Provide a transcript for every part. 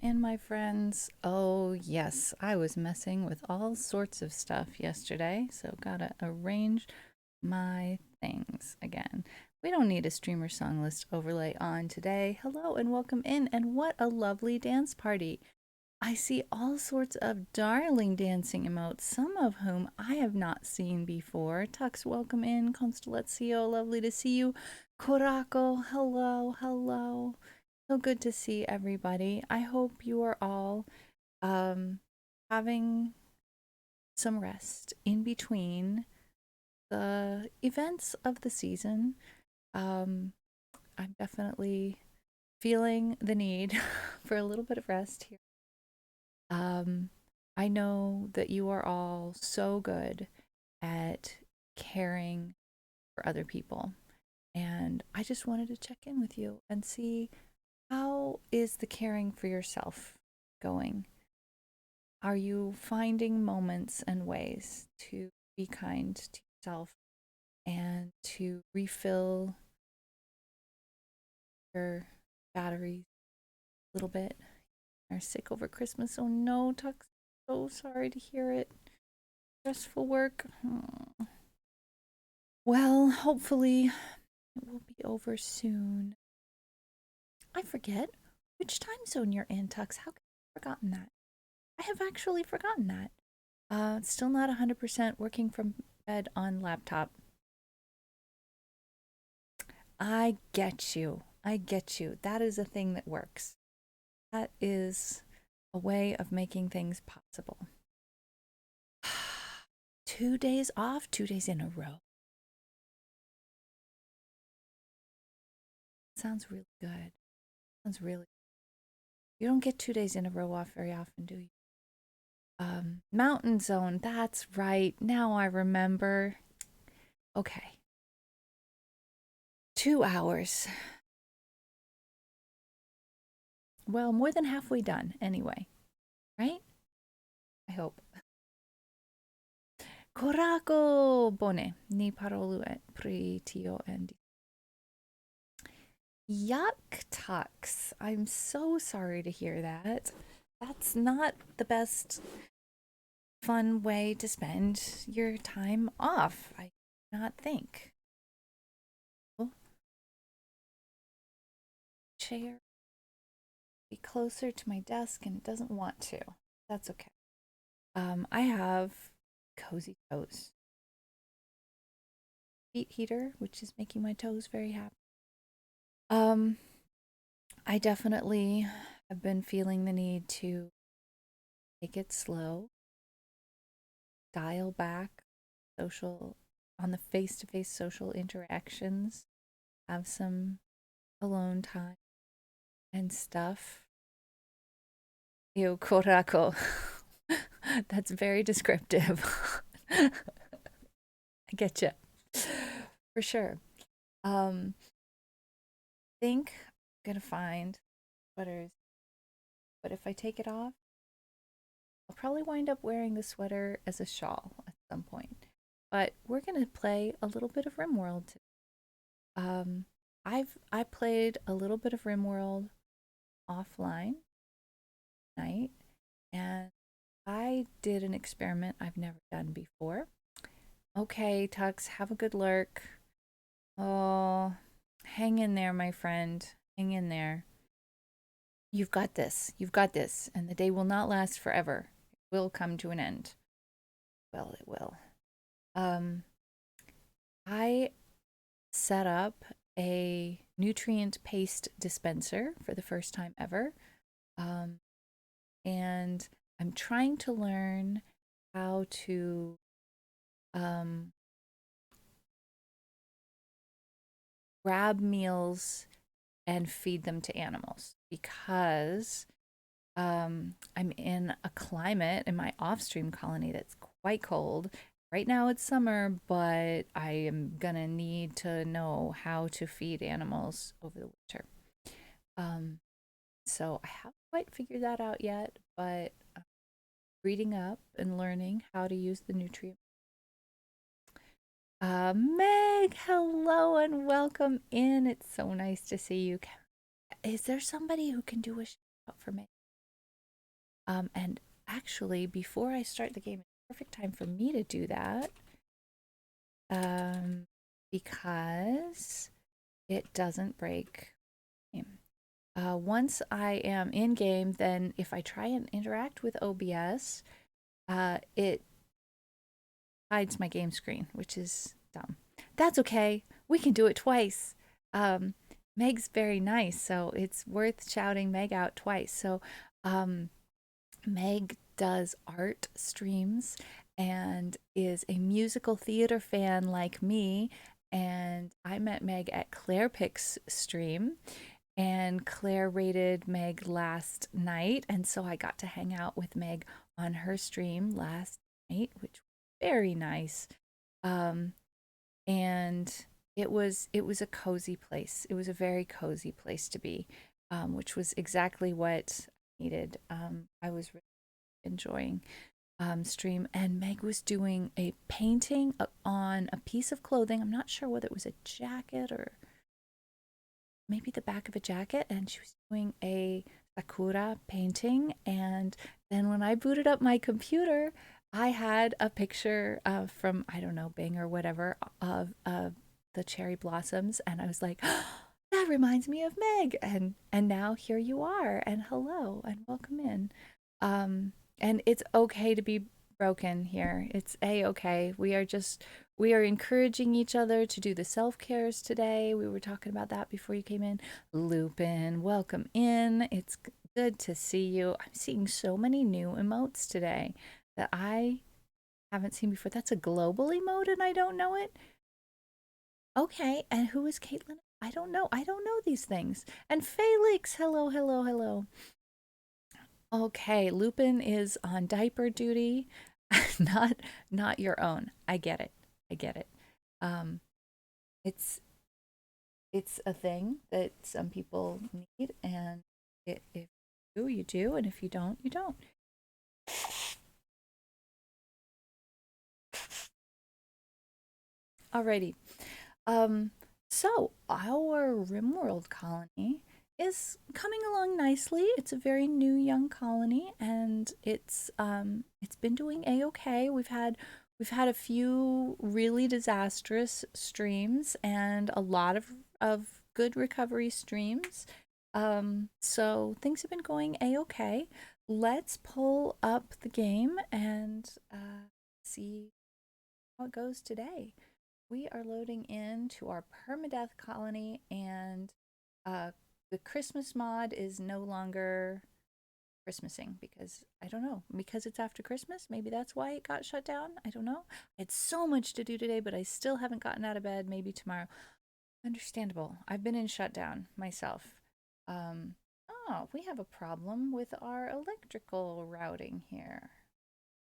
in, my friends? Oh, yes, I was messing with all sorts of stuff yesterday, so gotta arrange my things again. We don't need a streamer song list overlay on today. Hello and welcome in, and what a lovely dance party. I see all sorts of darling dancing emotes, some of whom I have not seen before. Tux, welcome in. Constellazio, lovely to see you. Korako, hello, hello. So good to see everybody. I hope you are all um, having some rest in between the events of the season. Um, I'm definitely feeling the need for a little bit of rest here. Um, I know that you are all so good at caring for other people, and I just wanted to check in with you and see how is the caring for yourself going? Are you finding moments and ways to be kind to yourself and to refill your batteries a little bit? Are sick over Christmas? Oh no, Tuck. So sorry to hear it. Stressful work. Well, hopefully it will be over soon. I forget which time zone you're in, Tux. How could I have forgotten that? I have actually forgotten that. Still not 100% working from bed on laptop. I get you. I get you. That is a thing that works. That is a way of making things possible. 2 days off, 2 days in a row. Sounds really good. Sounds really. You don't get 2 days in a row off very often, do you? Mountain Zone. That's right. Now I remember. Okay. 2 hours. Well, more than halfway done anyway, right? I hope. Korako bone ni parolu pri tio and yuck tux. I'm so sorry to hear that. That's not the best fun way to spend your time off, I do not think. Chair be closer to my desk and it doesn't want to. That's okay. I have cozy toes. Feet heater, which is making my toes very happy. Um, I definitely have been feeling the need to take it slow, dial back social on the face-to-face social interactions, have some alone time and stuff. Yo, korako. That's very descriptive. I get you. For sure. Um, think I'm gonna find sweaters, but if I take it off, I'll probably wind up wearing the sweater as a shawl at some point. But we're gonna play a little bit of RimWorld today. Um, I played a little bit of RimWorld offline tonight, and I did an experiment I've never done before. Okay, Tux, have a good lurk. Oh, hang in there, my friend. Hang in there. You've got this. You've got this. And the day will not last forever. It will come to an end. Well, it will. Um, I set up a nutrient paste dispenser for the first time ever. Um, and I'm trying to learn how to um, grab meals and feed them to animals because I'm in a climate in my off stream colony that's quite cold. Right now it's summer, but I am gonna need to know how to feed animals over the winter. Um, so I haven't quite figured that out yet, but reading up and learning how to use the nutrient. Meg, hello and welcome in. It's so nice to see you. Is there somebody who can do a shout out for me? And actually, before I start the game, it's a perfect time for me to do that, um, because it doesn't break game. Once I am in game, then if I try and interact with OBS, it hides my game screen, which is dumb. That's okay. We can do it twice. Um, Meg's very nice, so it's worth shouting Meg out twice. So, um, Meg does art streams and is a musical theater fan like me. And I met Meg at Claire Pick's stream, and Claire rated Meg last night. And so I got to hang out with Meg on her stream last night, which was very nice. Um, and it was a cozy place. It was a very cozy place to be, which was exactly what I needed. I was really enjoying stream, and Meg was doing a painting on a piece of clothing. I'm not sure whether it was a jacket or maybe the back of a jacket, and she was doing a sakura painting. And then when I booted up my computer, I had a picture from, I don't know, Bing or whatever, of the cherry blossoms, and I was like, oh, that reminds me of Meg. And now here you are, and hello and welcome in. And it's okay to be broken here. It's a-okay. We are encouraging each other to do the self-cares today. We were talking about that before you came in. Lupin, welcome in. It's good to see you. I'm seeing so many new emotes today that I haven't seen before. That's a global emote and I don't know it. Okay, and who is Caitlin? I don't know. I don't know these things. And Felix, hello, hello, hello. Okay, Lupin is on diaper duty, not not your own. I get it. I get it. Um, it's it's a thing that some people need, and if you do, you do, and if you don't, you don't. Alrighty. Um, so our RimWorld colony is coming along nicely. It's a very new young colony, and it's been doing a-okay. We've had a few really disastrous streams and a lot of good recovery streams. So things have been going a-okay. Let's pull up the game and see how it goes today. We are loading into our permadeath colony, and uh, the Christmas mod is no longer Christmasing because I don't know, because it's after Christmas. Maybe that's why it got shut down. I don't know. I had so much to do today, but I still haven't gotten out of bed. Maybe tomorrow. Understandable. I've been in shutdown myself. Um, oh, we have a problem with our electrical routing here.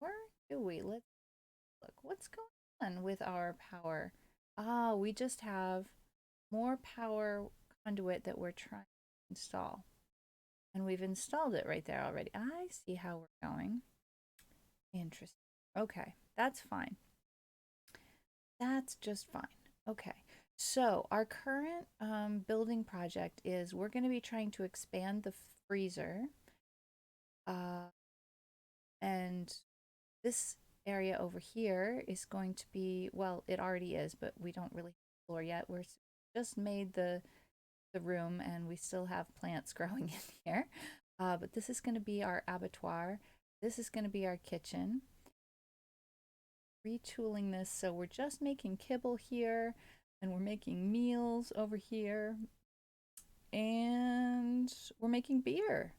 Where do we? Let's look. What's going on with our power? Ah, we just have more power conduit that we're trying to install. And we've installed it right there already. I see how we're going. Interesting. Okay, that's fine. That's just fine. Okay. So our current building project is we're going to be trying to expand the freezer. And this area over here is going to be, well, it already is, but we don't really have the floor yet. We're just made the room and we still have plants growing in here. But this is going to be our abattoir. This is going to be our kitchen. Retooling this, so we're just making kibble here and we're making meals over here and we're making beer.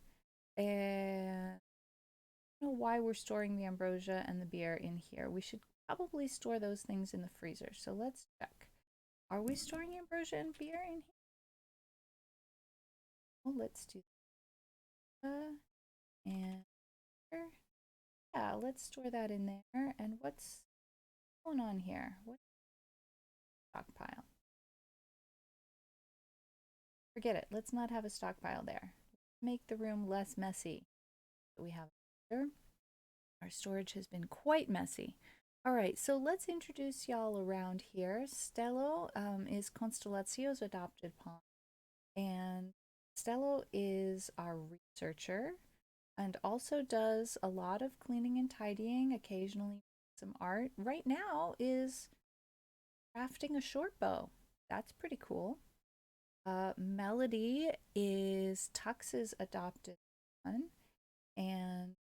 And I don't know why we're storing the ambrosia and the beer in here. We should probably store those things in the freezer. So let's check. Are we storing ambrosia and beer in here? Well, let's do that. And here. Yeah, let's store that in there. And what's going on here? What stockpile? Forget it. Let's not have a stockpile there. Make the room less messy. We have here. Our storage has been quite messy. All right, so let's introduce y'all around here. Stello is Constellazio's adopted pawn, and Stello is our researcher. and also does a lot of cleaning and tidying, occasionally some art. Right now is crafting a short bow. That's pretty cool. Melody is Tux's adopted son, and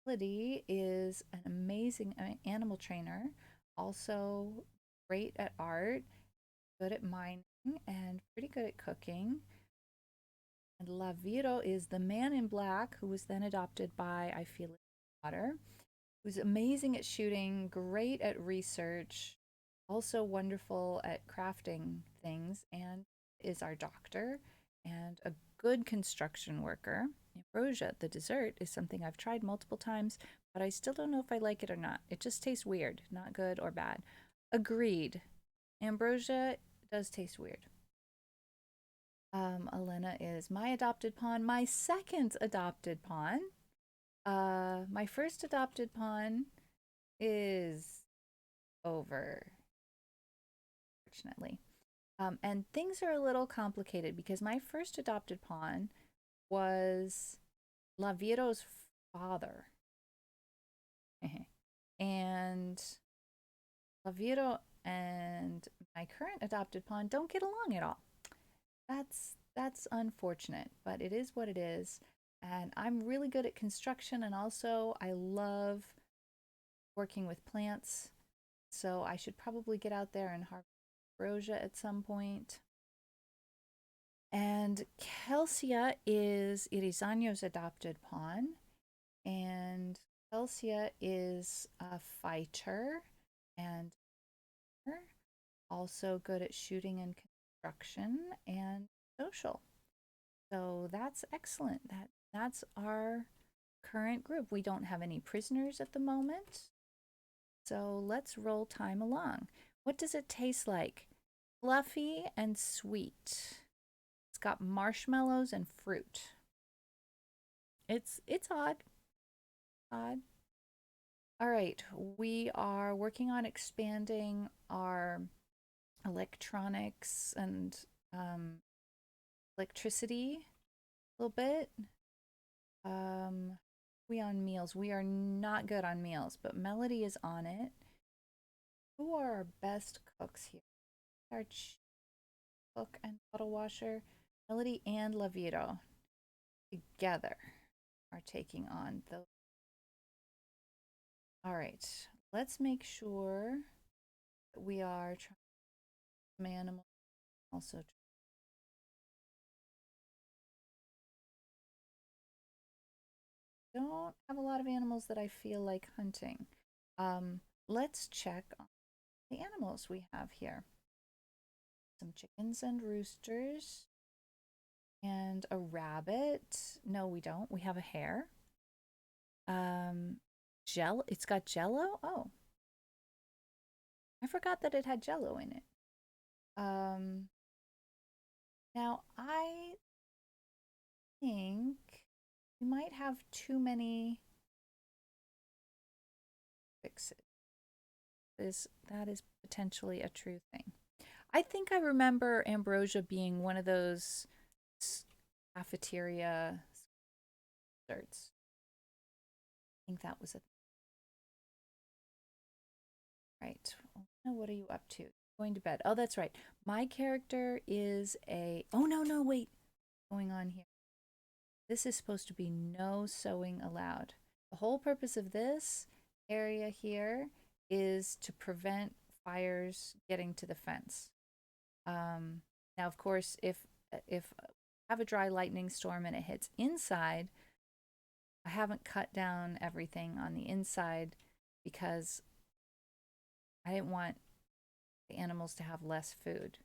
Melody is an amazing animal trainer, also great at art, good at mining, and pretty good at cooking. And Laviro is the man in black who was then adopted by, I feel, daughter, who's amazing at shooting, great at research, also wonderful at crafting things, and is our doctor and a good construction worker. Ambrosia, the dessert, is something I've tried multiple times, but I still don't know if I like it or not. It just tastes weird, not good or bad. Agreed. Ambrosia does taste weird. Elena is my adopted pawn, my second adopted pawn. My first adopted pawn is over, fortunately. And things are a little complicated because my first adopted pawn was Laviro's father. And Laviro and my current adopted pawn don't get along at all. That's unfortunate, but it is what it is. And I'm really good at construction, and also I love working with plants. So I should probably get out there and harvest ambrosia at some point. And Kelsia is Irizarnyo's adopted pawn. And Kelsia is a fighter and also good at shooting and construction and social. So that's excellent. That's our current group. We don't have any prisoners at the moment. So let's roll time along. What does it taste like? Fluffy and sweet. It's got marshmallows and fruit. It's odd. Odd. All right, we are working on expanding our electronics and electricity a little bit. We on meals. We are not good on meals, but Melody is on it. Who are our best cooks here? Our cook and bottle washer, Melody and Laviro together are taking on those. All right, let's make sure that we are trying some animals also. Don't have a lot of animals that I feel like hunting. Let's check on the animals we have here. Some chickens and roosters and a rabbit. No, we don't. We have a hare. Gel. It's got jello. Oh, I forgot that it had jello in it. Um, Now I think we might have too many fixes. That is potentially a true thing. I think I remember ambrosia being one of those cafeteria desserts. I think that was it. Right. Now, what are you up to? Going to bed. Oh, that's right. My character is a. Oh, no, no, wait. What's going on here? This is supposed to be no sewing allowed. The whole purpose of this area here is to prevent fires getting to the fence. Now, of course, if I have a dry lightning storm and it hits inside, I haven't cut down everything on the inside because I didn't want the animals to have less food.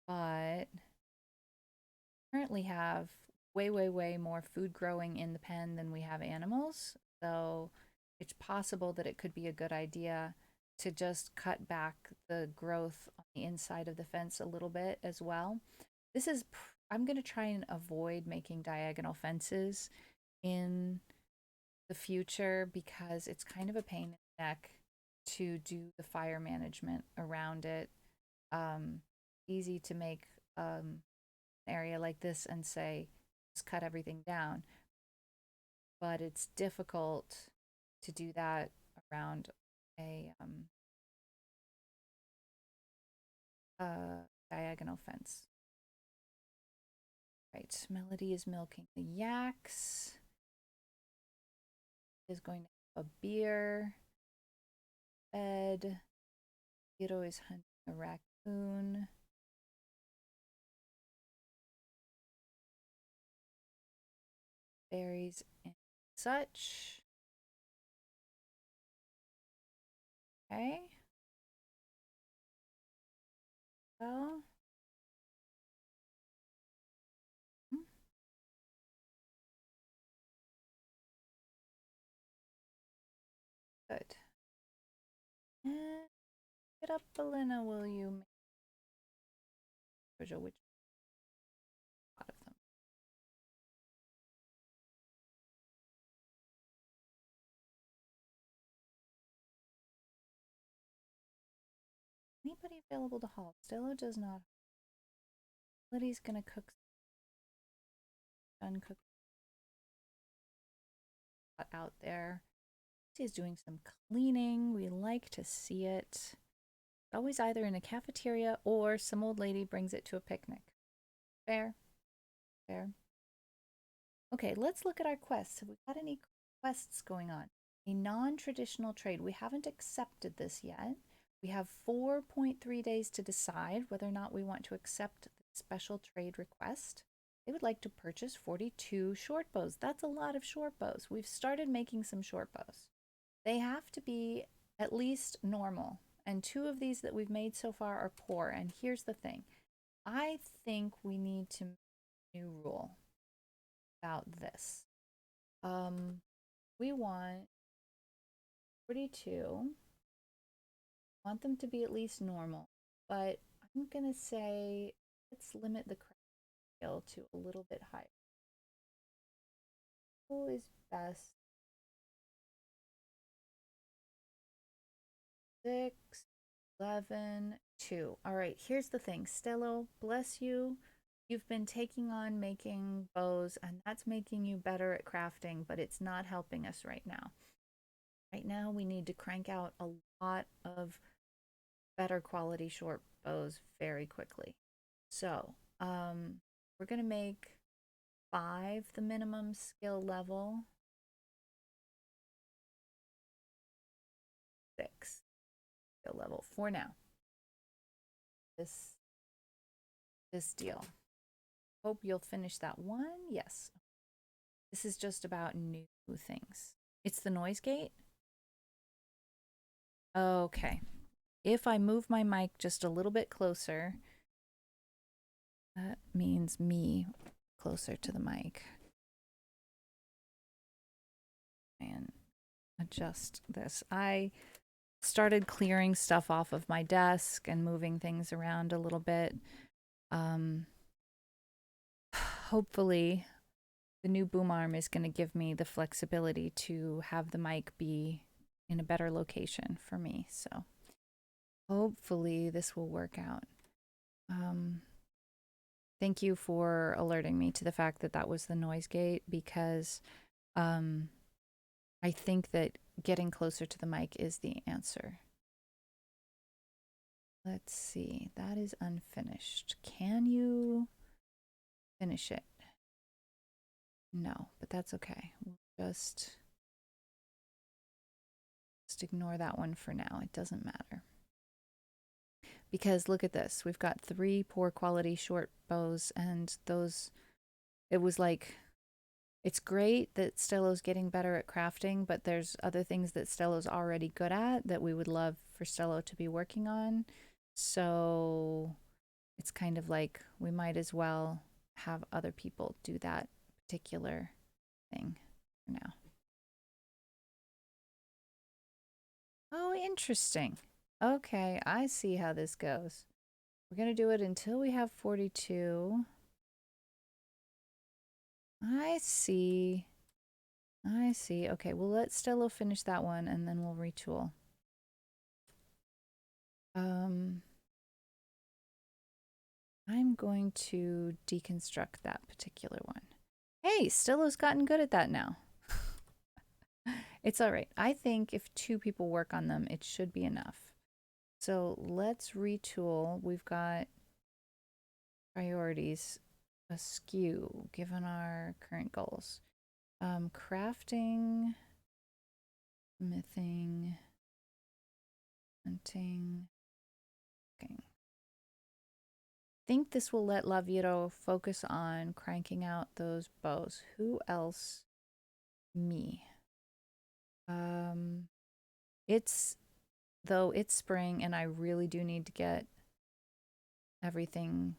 But currently have way, way, way more food growing in the pen than we have animals. So it's possible that it could be a good idea to just cut back the growth on the inside of the fence a little bit as well. I'm going to try and avoid making diagonal fences in the future because it's kind of a pain in the neck to do the fire management around it. Um, Easy to make area like this and say, just cut everything down. but it's difficult to do that around a diagonal fence. Right, Melody is milking the yaks. Is going to have a beer. Bed. Theodore is hunting a raccoon. Berries and such. Okay. Well. Good. And get up, Belina, will you? Which a lot of them. Anybody available to haul? Stella does not. Liddy's gonna cook. Done cooking out there. She's doing some cleaning. We like to see it. Always either in a cafeteria or some old lady brings it to a picnic. Fair. Fair. Okay, let's look at our quests. Have we got any quests going on? A non-traditional trade. We haven't accepted this yet. We have 4.3 days to decide whether or not we want to accept the special trade request. They would like to purchase 42 short bows. That's a lot of short bows. We've started making some short bows. They have to be at least normal. And 2 of these that we've made so far are poor. And here's the thing. I think we need to make a new rule about this. We want 42. Want them to be at least normal. But I'm going to say let's limit the craft skill to a little bit higher. Who is best? 6, 11, 2. All right, here's the thing. Stello, bless you. You've been taking on making bows, and that's making you better at crafting, but it's not helping us right now. Right now, we need to crank out a lot of better quality short bows very quickly. So, we're going to make 5 the minimum skill level. 6 skill level for now. This deal. Hope you'll finish that one. Yes. This is just about new things. It's the noise gate. Okay. If I move my mic just a little bit closer, that means me closer to the mic. And adjust this. I started clearing stuff off of my desk and moving things around a little bit. Hopefully the new boom arm is going to give me the flexibility to have the mic be in a better location for me. So hopefully this will work out. Thank you for alerting me to the fact that that was the noise gate, because I think that getting closer to the mic is the answer. Let's see. That is unfinished. Can you finish it? No, but that's okay. We'll just ignore that one for now. It doesn't matter. Because look at this. We've got 3 poor quality short bows, and those, it was like, it's great that Stello's getting better at crafting, but there's other things that Stello's already good at that we would love for Stello to be working on. So it's kind of like we might as well have other people do that particular thing for now. Oh, interesting. Okay, I see how this goes. We're going to do it until we have 42. I see. I see. Okay, we'll let Stello finish that one, and then we'll retool. I'm going to deconstruct that particular one. Hey, Stello's gotten good at that now. It's all right. I think if two people work on them, it should be enough. So let's retool. We've got priorities askew given our current goals. Crafting, smithing, hunting, cooking. Think this will let Laviro focus on cranking out those bows. Who else? Me. It's spring and I really do need to get everything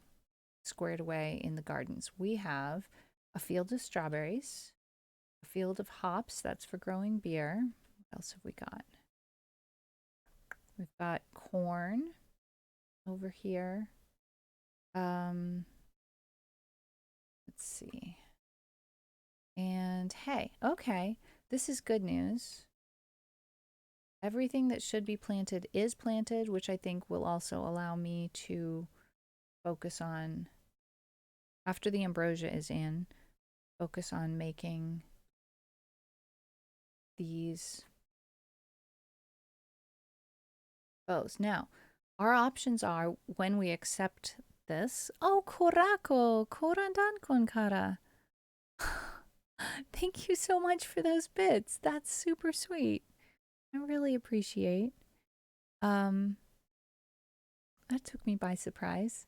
squared away in the gardens. We have a field of strawberries, a field of hops, that's for growing beer. What else have we got? We've got corn over here. Let's see. And hay. Okay, this is good news. Everything that should be planted is planted, which I think will also allow me to focus on, after the ambrosia is in, focus on making these bows. Now, our options are, when we accept this, oh, korako, korandan kon kara. Thank you so much for those bits. That's super sweet. I really appreciate. That took me by surprise.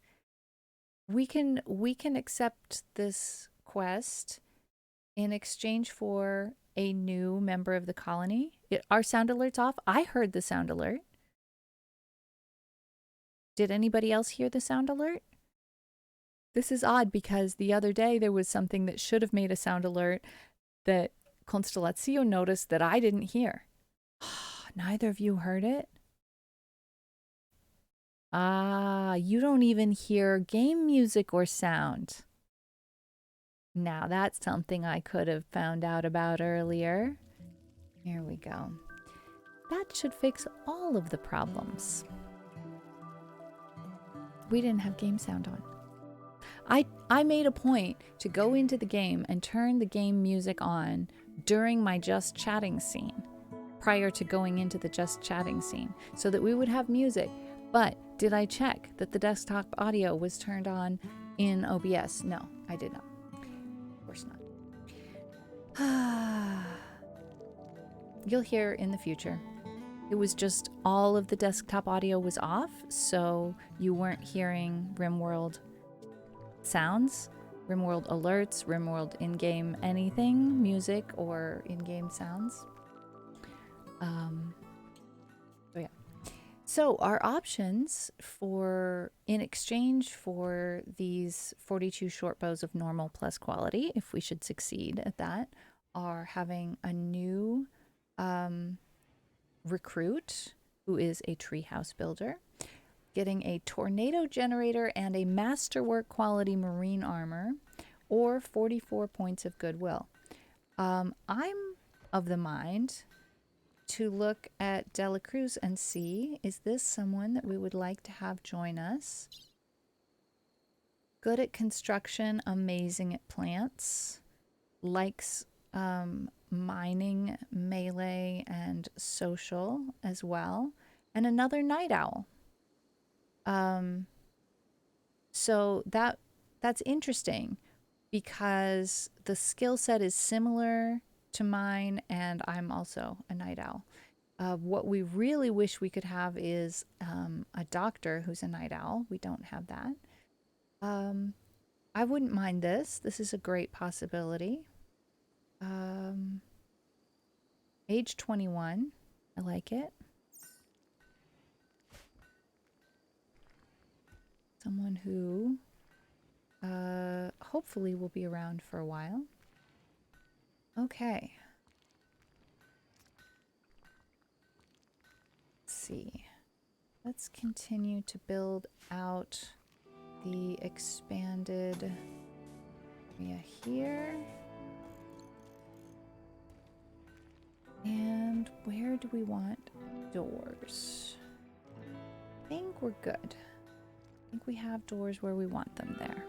We can accept this quest in exchange for a new member of the colony. Are sound alerts off? I heard the sound alert. Did anybody else hear the sound alert? This is odd because the other day there was something that should have made a sound alert that Constellatio noticed that I didn't hear. Neither of you heard it? Ah, you don't even hear game music or sound. Now that's something I could have found out about earlier. Here we go. That should fix all of the problems. We didn't have game sound on. I made a point to go into the game and turn the game music on during my just chatting scene, prior to going into the just chatting scene, so that we would have music. But did I check that the desktop audio was turned on in OBS? No, I did not. Of course not. You'll hear in the future. It was just all of the desktop audio was off, so you weren't hearing RimWorld sounds, RimWorld alerts, RimWorld in-game anything, music or in-game sounds. So yeah. So our options for, in exchange for these 42 short bows of normal plus quality, if we should succeed at that, are having a new recruit who is a treehouse builder, getting a tornado generator and a masterwork quality marine armor, or 44 points of goodwill. I'm of the mind to look at Dela Cruz and see, is this someone that we would like to have join us? Good at construction, amazing at plants, likes mining, melee, and social as well, and another night owl. So that's interesting because the skill set is similar to mine, and I'm also a night owl. What we really wish we could have is a doctor who's a night owl. We don't have that. I wouldn't mind this. This is a great possibility. Age 21. I like it. Someone who hopefully will be around for a while. Okay. Let's see. Let's continue to build out the expanded area here. And where do we want doors? I think we're good. I think we have doors where we want them there.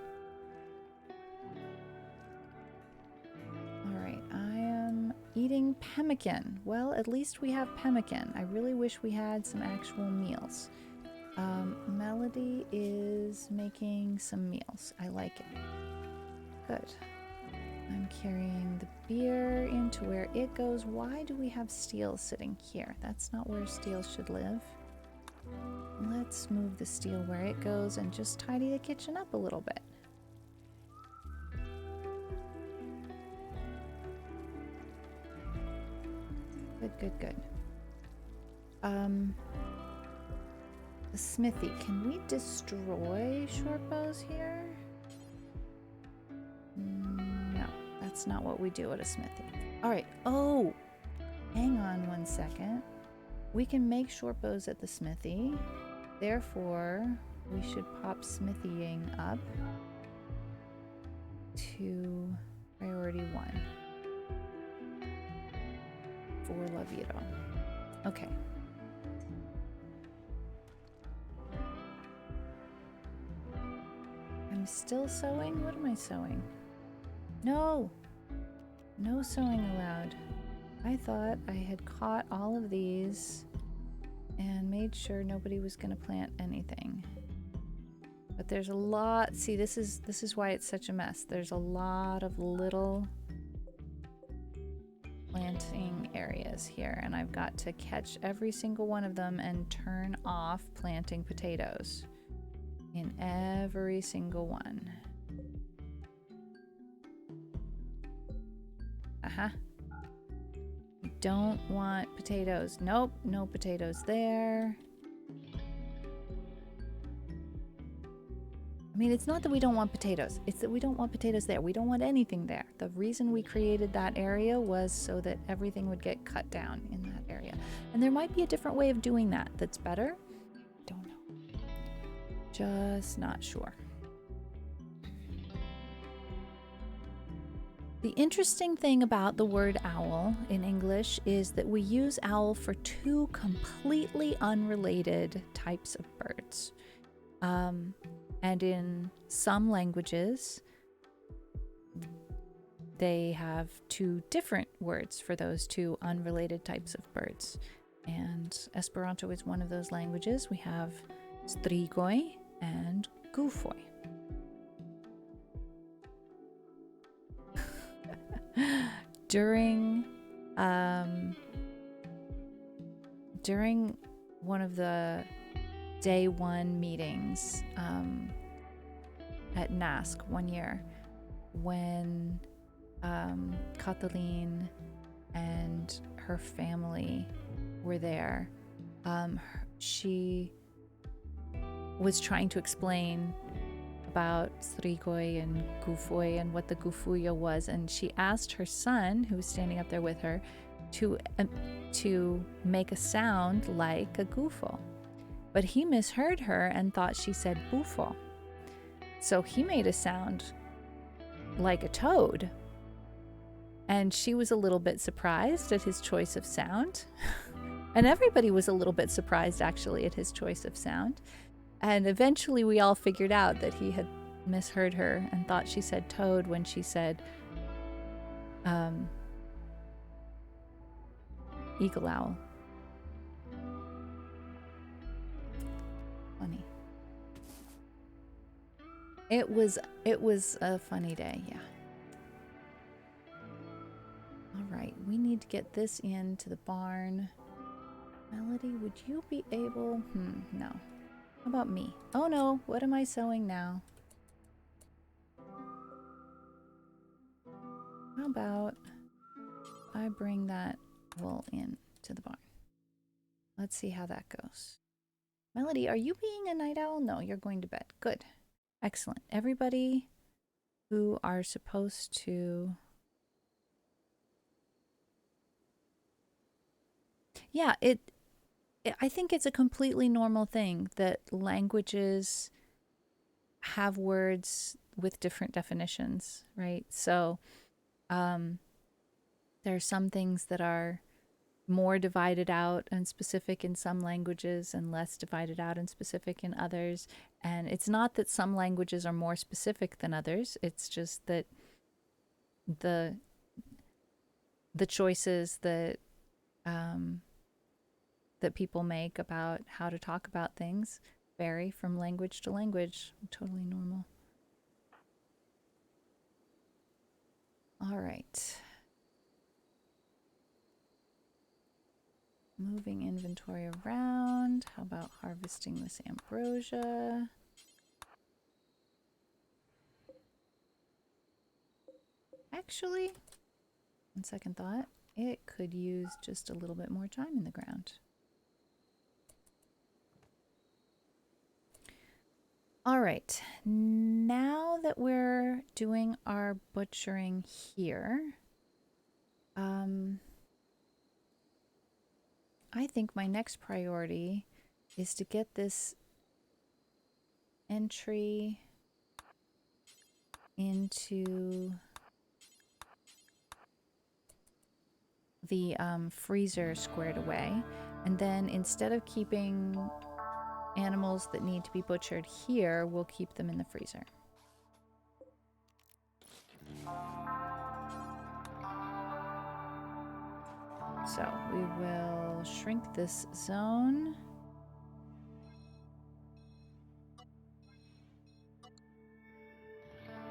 All right, I am eating pemmican. Well, at least we have pemmican. I really wish we had some actual meals. Melody is making some meals. I like it. Good. I'm carrying the beer into where it goes. Why do we have steel sitting here? That's not where steel should live. Let's move the steel where it goes and just tidy the kitchen up a little bit. Good, good, good. The smithy. Can we destroy short bows here? No, that's not what we do at a smithy. All right. Oh, hang on one second. We can make short bows at the smithy. Therefore, we should pop smithying up to priority 1 for Lavito. Okay. I'm still sewing? What am I sewing? No! No sewing allowed. I thought I had caught all of these and made sure nobody was going to plant anything. But there's a lot. See, this is why it's such a mess. There's a lot of little planting areas here, and I've got to catch every single one of them and turn off planting potatoes in every single one. You don't want potatoes. Nope, no potatoes there. I mean, it's not that we don't want potatoes. It's that we don't want potatoes there. We don't want anything there. The reason we created that area was so that everything would get cut down in that area. And there might be a different way of doing that that's better. Don't know. Just not sure. The interesting thing about the word owl in English is that we use owl for 2 completely unrelated types of birds. And in some languages, they have 2 different words for those 2 unrelated types of birds. And Esperanto is one of those languages. We have strigoi and gufoi. During one of the day 1 meetings at NASC one year, when Kathleen and her family were there, she was trying to explain about strigoi and gufoi and what the gufuyo was, and she asked her son, who was standing up there with her, to make a sound like a gufo. But he misheard her and thought she said bufo. So he made a sound like a toad. And she was a little bit surprised at his choice of sound. And everybody was a little bit surprised, actually, at his choice of sound. And eventually we all figured out that he had misheard her and thought she said toad when she said eagle owl. Funny. It was a funny day, yeah. All right, we need to get this into the barn. Melody, would you be able? No. How about me? Oh no, what am I sewing now? How about I bring that wool in to the barn? Let's see how that goes. Melody, are you being a night owl? No, you're going to bed. Good. Excellent. Everybody who are supposed to... Yeah, I think it's a completely normal thing that languages have words with different definitions, right? So there are some things that are more divided out and specific in some languages and less divided out and specific in others. And it's not that some languages are more specific than others. It's just that the choices that that people make about how to talk about things vary from language to language. Totally normal. All right. Moving inventory around. How about harvesting this ambrosia? Actually, on second thought, it could use just a little bit more time in the ground. All right, now that we're doing our butchering here, I think my next priority is to get this entry into the freezer squared away. And then instead of keeping animals that need to be butchered here, we'll keep them in the freezer. So we will shrink this zone.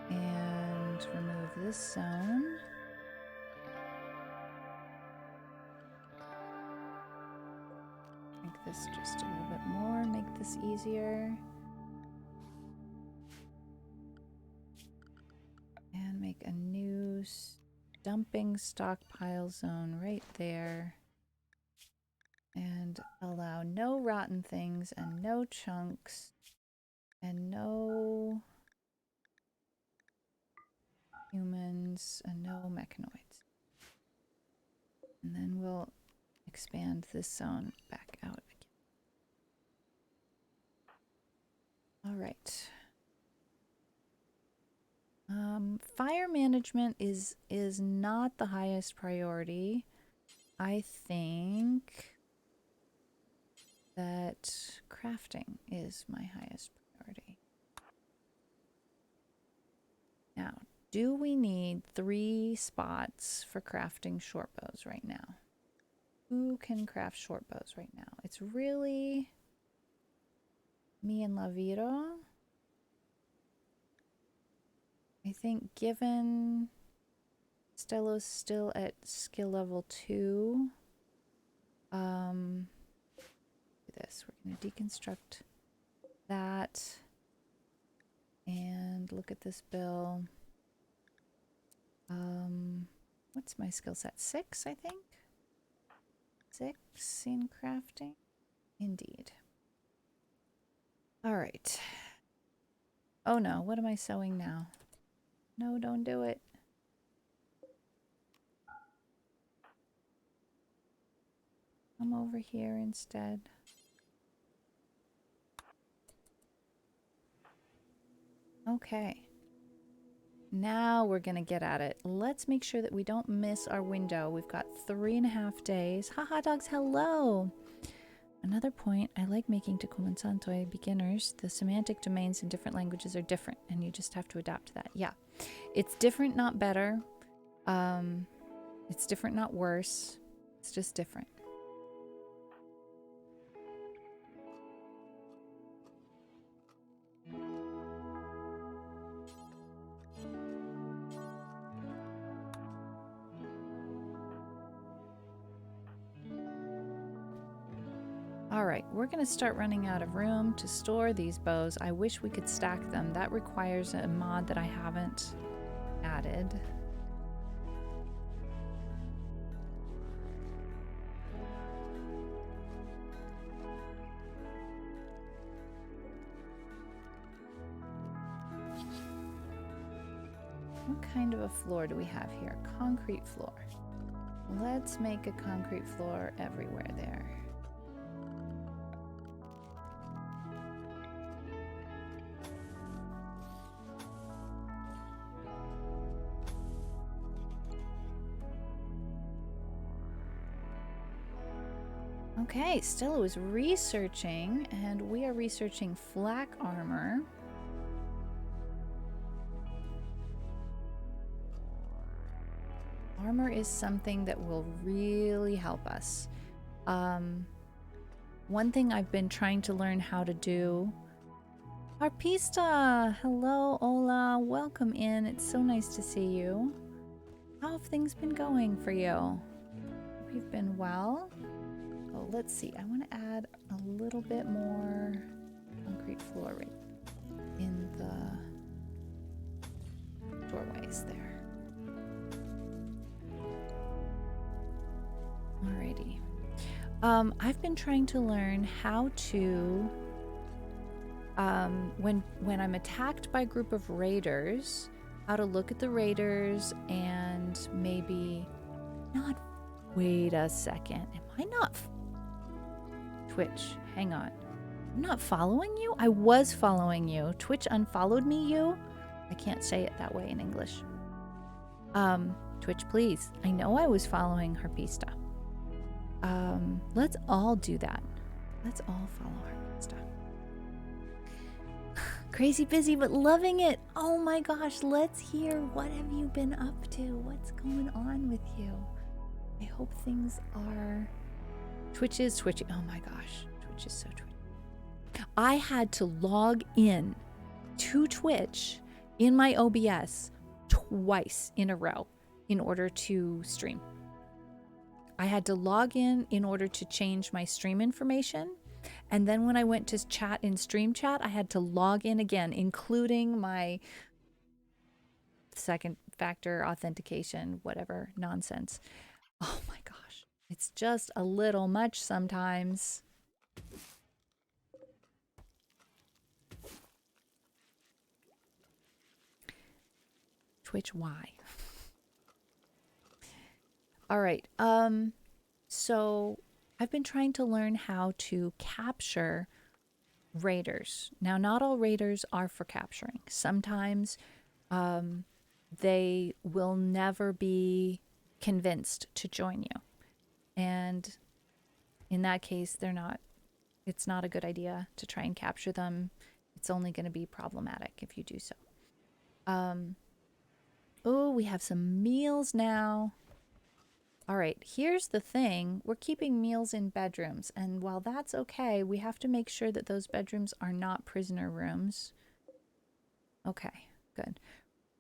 And remove this zone. Make this just a little bit more, make this easier. And make a new dumping stockpile zone right there. And allow no rotten things and no chunks and no humans and no mechanoids. And then we'll expand this zone back out again. All right. Fire management is not the highest priority. I think that crafting is my highest priority. Now, do we need 3 spots for crafting short bows right now? Who can craft short bows right now? It's really me and Laviro. I think given Stello's still at skill level 2, do this. We're going to deconstruct that and look at this bill. What's my skill set? 6, I think? 6 in crafting? Indeed. All right. Oh no, what am I sewing now? No, don't do it. Come over here instead. Okay. Now we're gonna get at it. Let's make sure that we don't miss our window. We've got 3.5 days. Haha dogs, hello! Another point, I like making to comenzantoi beginners. The semantic domains in different languages are different, and you just have to adapt to that. Yeah, it's different, not better. It's different, not worse. It's just different. All right, we're going to start running out of room to store these bows. I wish we could stack them. That requires a mod that I haven't added. What kind of a floor do we have here? Concrete floor. Let's make a concrete floor everywhere there. Okay, Stella is researching, and we are researching flak armor. Armor is something that will really help us. One thing I've been trying to learn how to do. Arpista! Hello, Ola. Welcome in. It's so nice to see you. How have things been going for you? Hope you've been well. Oh, let's see. I want to add a little bit more concrete floor right in the doorways there. Alrighty. I've been trying to learn how to, when I'm attacked by a group of raiders, how to look at the raiders and maybe not. Wait a second. Am I not? Twitch, hang on. I'm not following you? I was following you. Twitch unfollowed me, you? I can't say it that way in English. Twitch, please. I know I was following Harpista. Let's all do that. Let's all follow Harpista. Crazy busy, but loving it. Oh my gosh, let's hear. What have you been up to? What's going on with you? I hope things are... Twitch is twitchy. Oh my gosh, Twitch is so twitchy. I had to log in to Twitch in my OBS twice in a row in order to stream. I had to log in order to change my stream information. And then when I went to chat in stream chat, I had to log in again, including my second factor authentication, whatever nonsense. Oh my gosh. It's just a little much sometimes. Twitch, why? All right. So I've been trying to learn how to capture raiders. Now, not all raiders are for capturing. Sometimes they will never be convinced to join you. And in that case, it's not a good idea to try and capture them. It's only going to be problematic if you do so. Oh, we have some meals now. All right, here's the thing. We're keeping meals in bedrooms, and while that's okay, we have to make sure that those bedrooms are not prisoner rooms. Okay, good.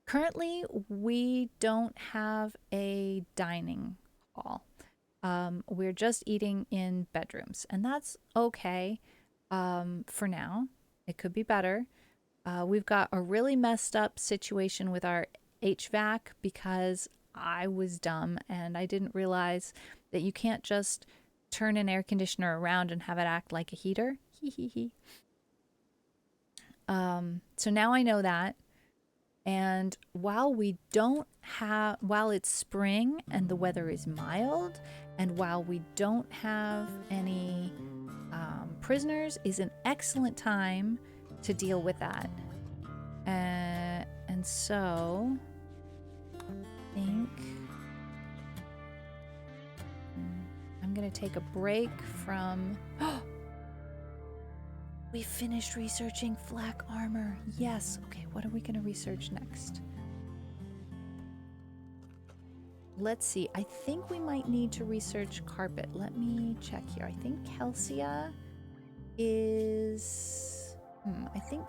Currently, we don't have a dining hall. We're just eating in bedrooms, and that's okay for now. It could be better. We've got a really messed up situation with our HVAC because I was dumb and I didn't realize that you can't just turn an air conditioner around and have it act like a heater. So now I know that. And while it's spring and the weather is mild, and while we don't have any prisoners, is an excellent time to deal with that. And so I think I'm gonna take a break from... We finished researching flak armor. Yes. Okay, what are we going to research next? Let's see. I think we might need to research carpet. Let me check here. I think Kelsia is... I think...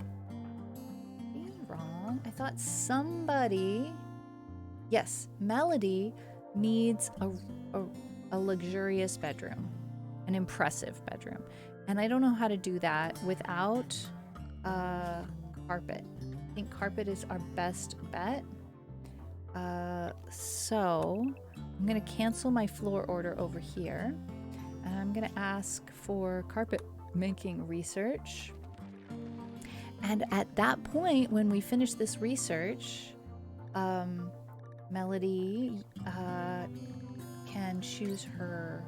Being wrong. I thought somebody... Yes, Melody needs a luxurious bedroom. An impressive bedroom. And I don't know how to do that without carpet. I think carpet is our best bet. So I'm going to cancel my floor order over here. And I'm going to ask for carpet making research. And at that point, when we finish this research, Melody can choose her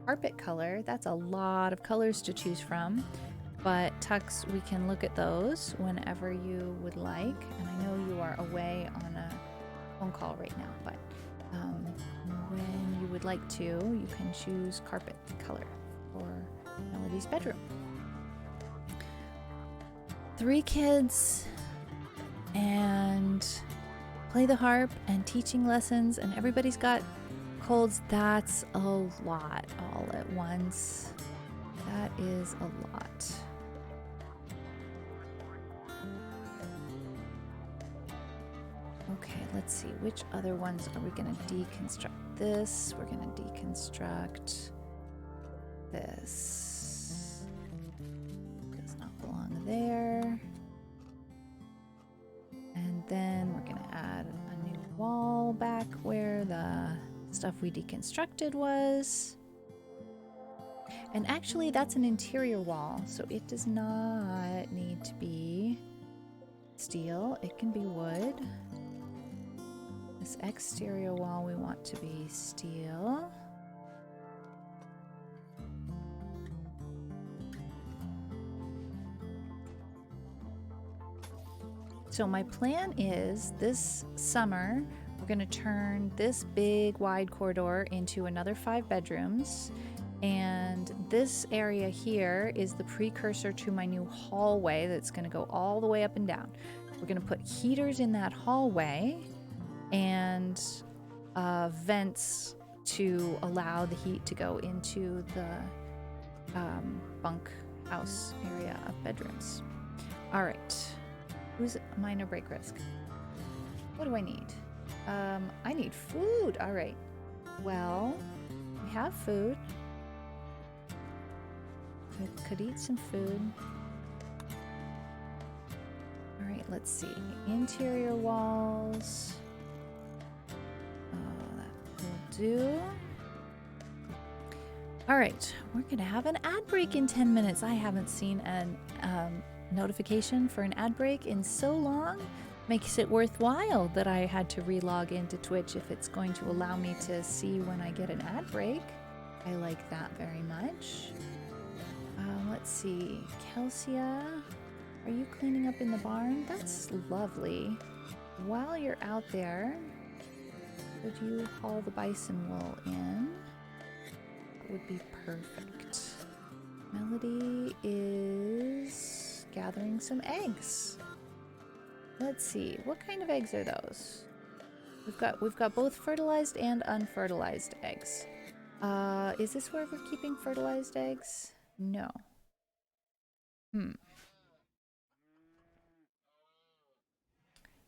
carpet color. That's a lot of colors to choose from, but Tux, we can look at those whenever you would like. And I know you are away on a phone call right now, but when you would like to, you can choose carpet color for Melody's bedroom. 3 kids and play the harp and teaching lessons, and everybody's got colds. That's a lot all at once. That is a lot. Okay, let's see. Which other ones are we going to deconstruct? This. We're going to deconstruct this. Does not belong there. And then we're going to add a new wall back where the stuff we deconstructed was. And actually, that's an interior wall, so it does not need to be steel. It can be wood. This exterior wall we want to be steel. So my plan is this summer, we're going to turn this big wide corridor into another 5 bedrooms. And this area here is the precursor to my new hallway that's going to go all the way up and down. We're going to put heaters in that hallway and vents to allow the heat to go into the bunk house area of bedrooms. All right. Who's minor break risk? What do I need? I need food. All right. Well, we have food. I could eat some food. All right, let's see. Interior walls. Oh, that will do. All right, we're gonna have an ad break in 10 minutes. I haven't seen an notification for an ad break in so long. Makes it worthwhile that I had to re-log into Twitch if it's going to allow me to see when I get an ad break. I like that very much. Let's see, Kelsia, are you cleaning up in the barn? That's lovely. While you're out there, could you haul the bison wool in? That would be perfect. Melody is gathering some eggs. Let's see, what kind of eggs are those? We've got both fertilized and unfertilized eggs. Is this where we're keeping fertilized eggs? No.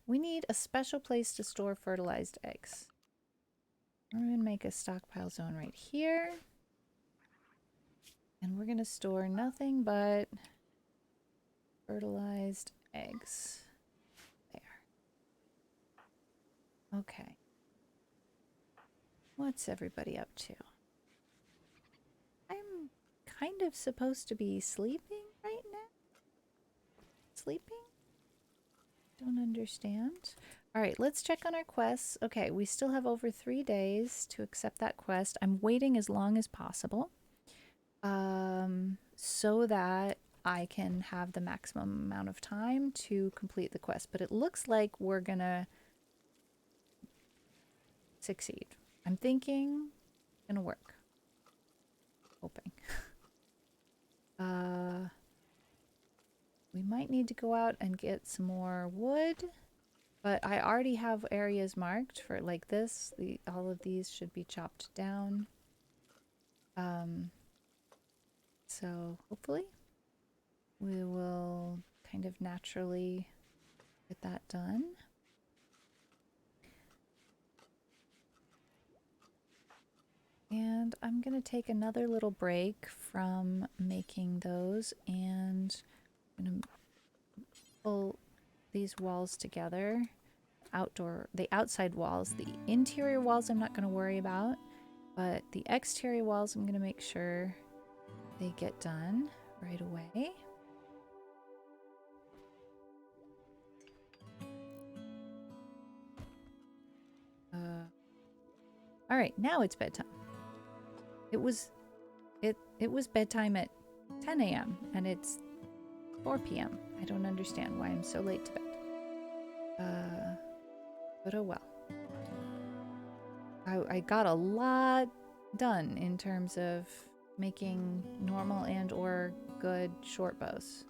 We need a special place to store fertilized eggs. We're going to make a stockpile zone right here. And we're going to store nothing but fertilized eggs. There. Okay. What's everybody up to? I'm kind of supposed to be sleeping right now. Sleeping? Don't understand. All right, let's check on our quests. Okay, we still have over 3 days to accept that quest. I'm waiting as long as possible so that I can have the maximum amount of time to complete the quest. But it looks like we're gonna succeed. I'm thinking it's gonna work. Hoping. We might need to go out and get some more wood, but I already have areas marked for like this. All of these should be chopped down. So hopefully we will kind of naturally get that done. And I'm going to take another little break from making those, and I'm going to pull these walls together. The outside walls, the interior walls I'm not going to worry about, but the exterior walls I'm going to make sure they get done right away. All right, now it's bedtime. It was bedtime at 10 a.m. and it's 4 p.m. I don't understand why I'm so late to bed. But oh well. I got a lot done in terms of making normal and or good short bows.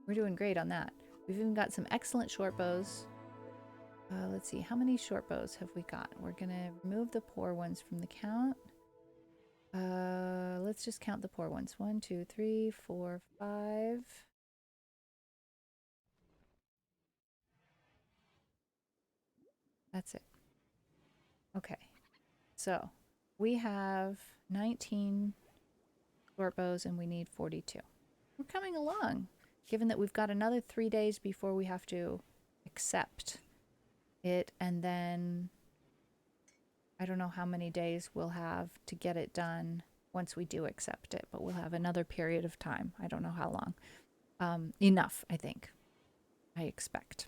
We're doing great on that. We've even got some excellent short bows. Let's see, how many short bows have we got? We're gonna remove the poor ones from the count. Let's just count the poor ones. 1, 2, 3, 4, 5. That's it. Okay. So we have 19 short bows and we need 42. We're coming along, given that we've got another 3 days before we have to accept it, and then I don't know how many days we'll have to get it done once we do accept it, but we'll have another period of time. I don't know how long. Enough, I think. I expect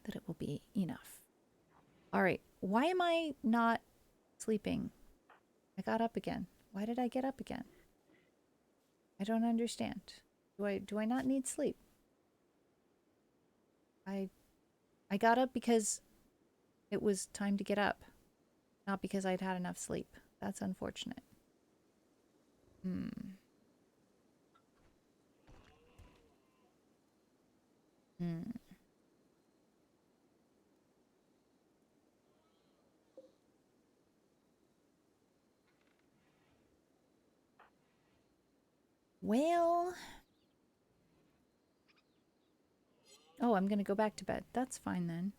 that it will be enough. All right. Why am I not sleeping? I got up again. Why did I get up again? I don't understand. Do I not need sleep? I I got up because it was time to get up, not because I'd had enough sleep. That's unfortunate. Hmm. Hmm. Well, oh, I'm gonna go back to bed. That's fine then.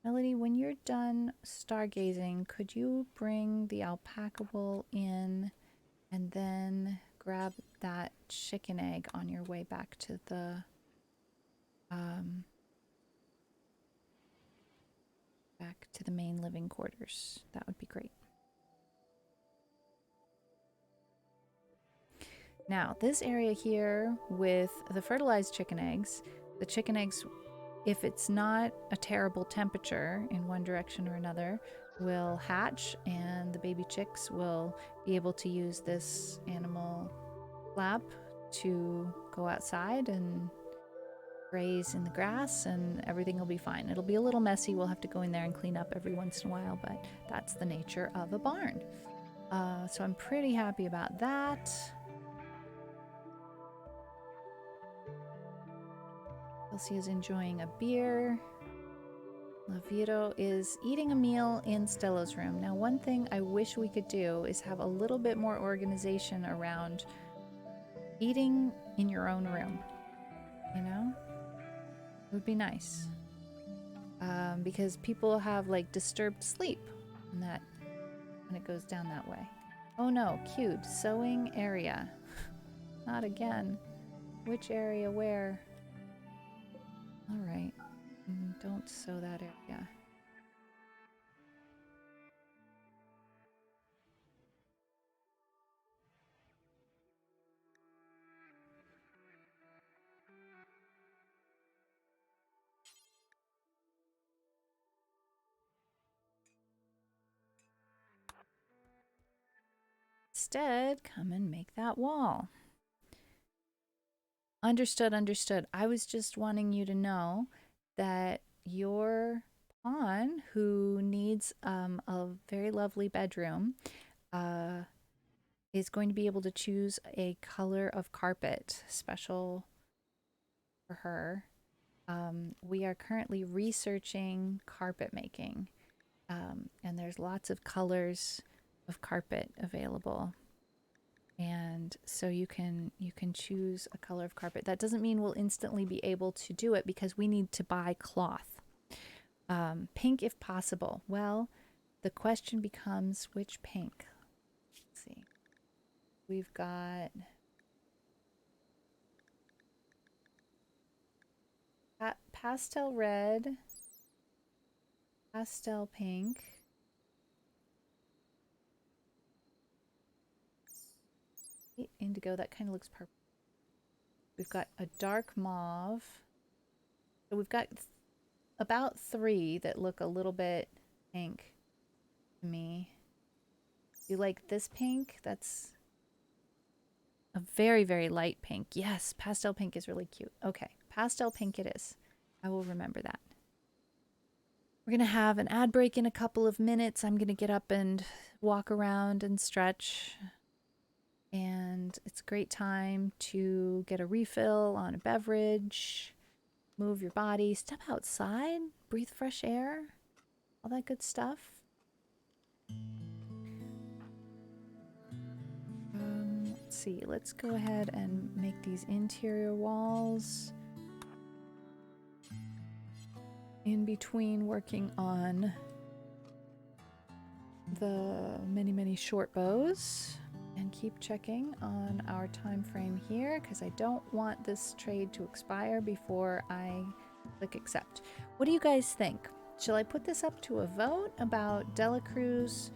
Melody, when you're done stargazing, could you bring the alpaca wool in and then grab that chicken egg on your way back to the um, main living quarters? That would be great. Now, this area here with the fertilized chicken eggs, the chicken eggs, if it's not a terrible temperature in one direction or another, will hatch and the baby chicks will be able to use this animal lab to go outside and graze in the grass and everything will be fine. It'll be a little messy. We'll have to go in there and clean up every once in a while, but that's the nature of a barn. So I'm pretty happy about that. Elsie is enjoying a beer. Lavito is eating a meal in Stella's room. Now, one thing I wish we could do is have a little bit more organization around eating in your own room. You know? It would be nice. Because people have like disturbed sleep and that when it goes down that way. Oh no, cute. Sewing area. Not again. Which area where? Alright. Don't sew that area. Instead, come and make that wall. Understood, understood. I was just wanting you to know that your pawn, who needs a very lovely bedroom, uh, is going to be able to choose a color of carpet special for her. We are currently researching carpet making, and there's lots of colors of carpet available. And so you can choose a color of carpet. That doesn't mean we'll instantly be able to do it because we need to buy cloth. Pink if possible. Well, the question becomes which pink. Let's see. We've got pastel red, pastel pink, indigo. That kind of looks purple. We've got a dark mauve. So we've got about 3 that look a little bit pink to me. You like this pink? That's a very, very light pink. Yes, pastel pink is really cute. Okay, pastel pink it is. I will remember that. We're going to have an ad break in a couple of minutes. I'm going to get up and walk around and stretch. And it's a great time to get a refill on a beverage, move your body, step outside, breathe fresh air. all that good stuff. Let's see, let's go ahead and make these interior walls in between working on the many short bows, and keep checking on our time frame here because I don't want this trade to expire before I click accept. What do you guys think? Shall I put this up to a vote about Delacruz,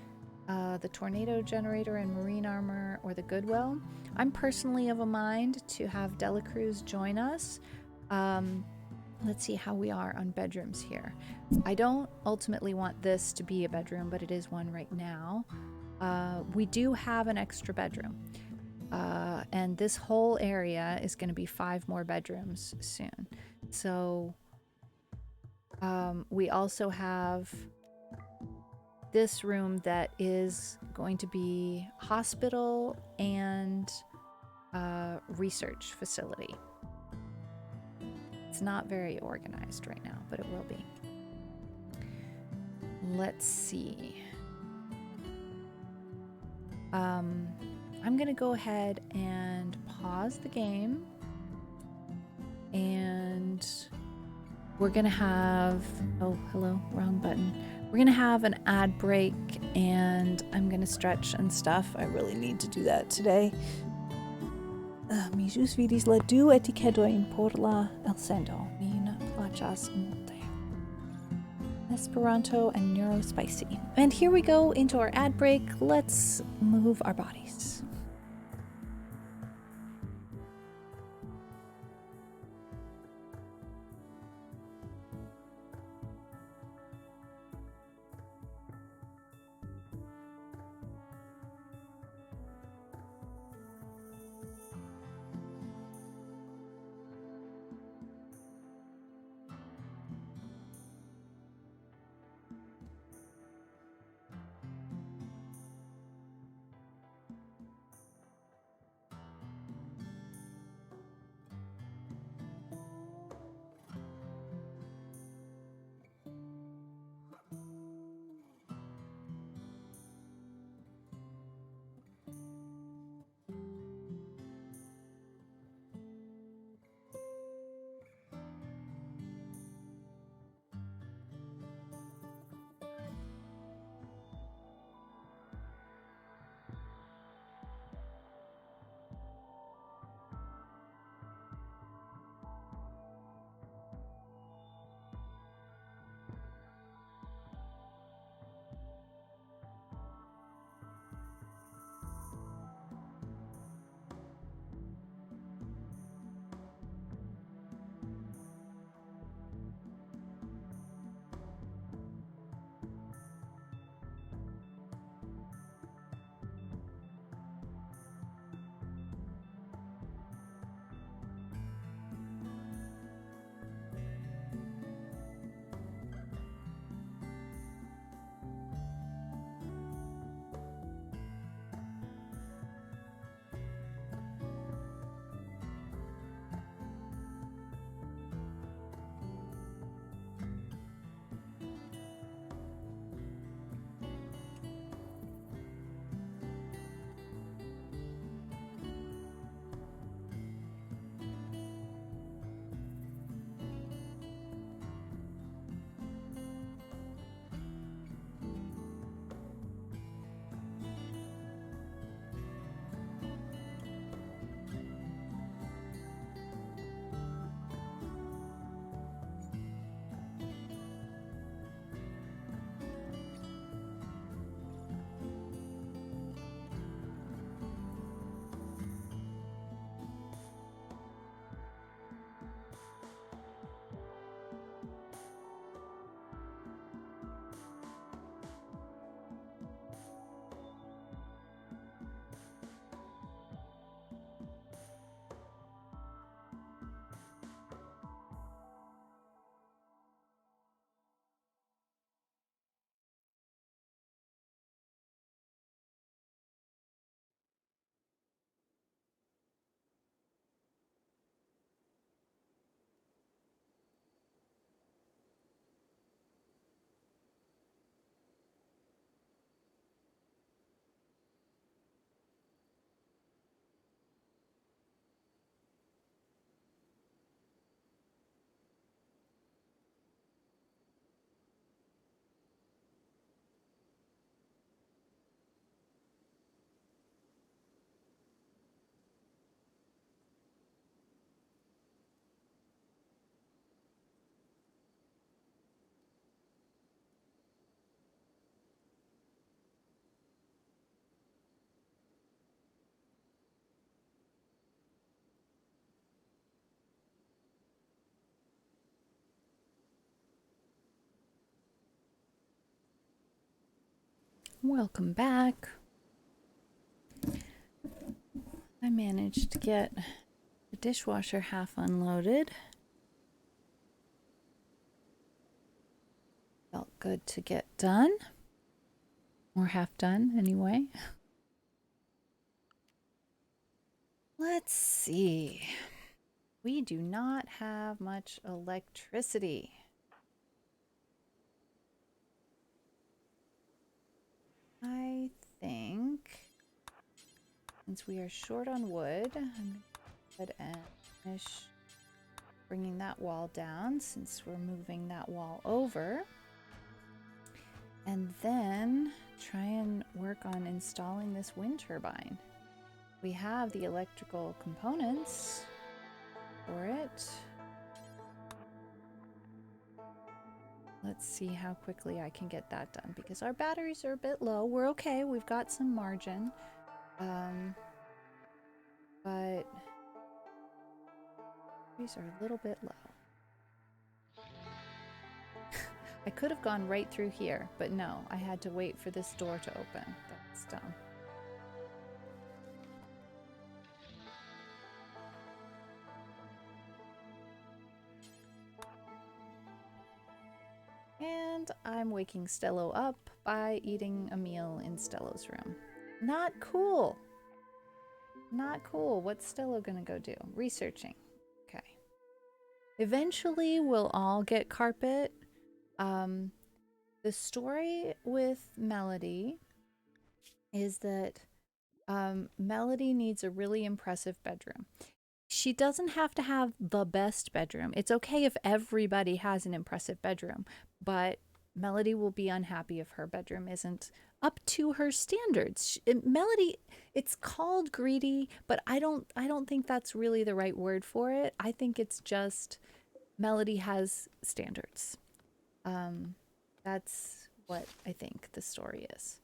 the tornado generator and marine armor, or the Goodwill? I'm personally of a mind to have Delacruz join us. Let's see how we are on bedrooms here. I don't ultimately want this to be a bedroom, but it is one right now. We do have an extra bedroom. And this whole area is going to be 5 more bedrooms soon. So we also have this room that is going to be hospital and research facility. It's not very organized right now, but it will be. Let's see. I'm gonna go ahead and pause the game, and we're gonna have, oh, hello, wrong button. We're gonna have an ad break, and I'm gonna stretch and stuff. I really need to do that today. Mi jus vidis la du etiquetojn por la elsendo. Min plaĉas multe. Esperanto and neurospicy. And here we go into our ad break. Let's move our bodies. Welcome back. I managed to get the dishwasher half unloaded. Felt good to get done. Or half done, anyway. Let's see. We do not have much electricity. I think since we are short on wood, I'm going to go ahead and finish bringing that wall down since we're moving that wall over. And then try and work on installing this wind turbine. We have the electrical components for it. Let's see how quickly I can get that done because our batteries are a bit low. We're okay. We've got some margin. But batteries are a little bit low. I could have gone right through here, but no, I had to wait for this door to open. That's dumb. And I'm waking Stello up by eating a meal in Stello's room. Not cool. Not cool. What's Stello gonna go do? Researching. Okay. Eventually, we'll all get carpet. The story with Melody is that Melody needs a really impressive bedroom. She doesn't have to have the best bedroom. It's okay if everybody has an impressive bedroom, but Melody will be unhappy if her bedroom isn't up to her standards. Melody, it's called greedy, but I don't think that's really the right word for it. I think it's just Melody has standards. That's what I think the story is.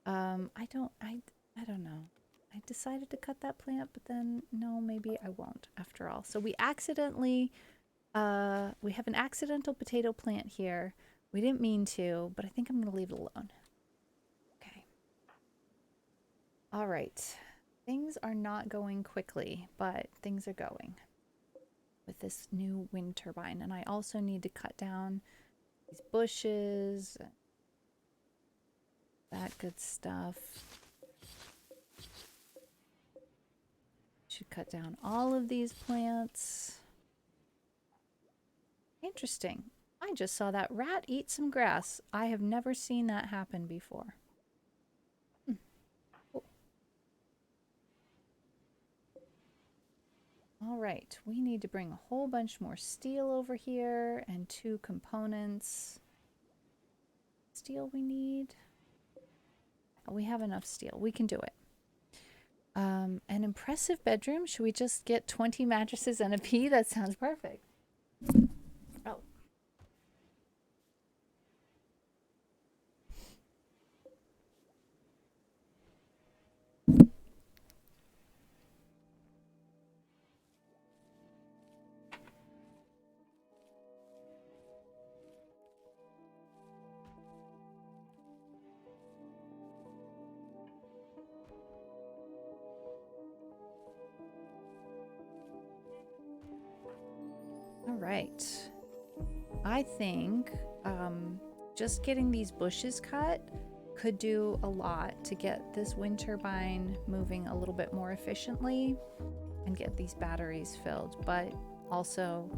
I don't know. I decided to cut that plant, but then no, maybe I won't after all. So we accidentally, we have an accidental potato plant here. We didn't mean to, but I think I'm going to leave it alone. Okay. All right. Things are not going quickly, but things are going with this new wind turbine. And I also need to cut down these bushes, that good stuff. Should cut down all of these plants. Interesting. I just saw that rat eat some grass. I have never seen that happen before. Cool. All right, we need to bring a whole bunch more steel over here and 2 components. Steel we need. We have enough steel. We can do it. An impressive bedroom. Should we just get 20 mattresses and a pea? That sounds perfect. Oh. All right. I think just getting these bushes cut could do a lot to get this wind turbine moving a little bit more efficiently and get these batteries filled. But also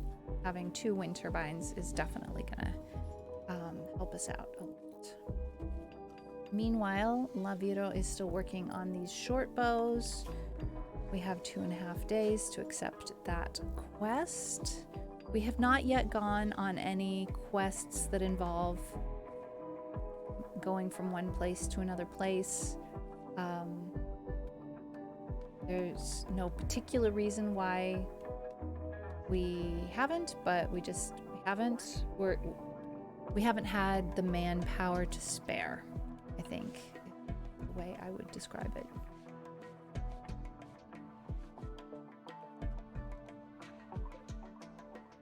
having 2 wind turbines is definitely gonna help us out a lot. Meanwhile, Laviro is still working on these short bows. We have 2.5 days to accept that quest. We have not yet gone on any quests that involve going from one place to another place. There's no particular reason why we haven't, but we haven't. We haven't had the manpower to spare, I think, the way I would describe it.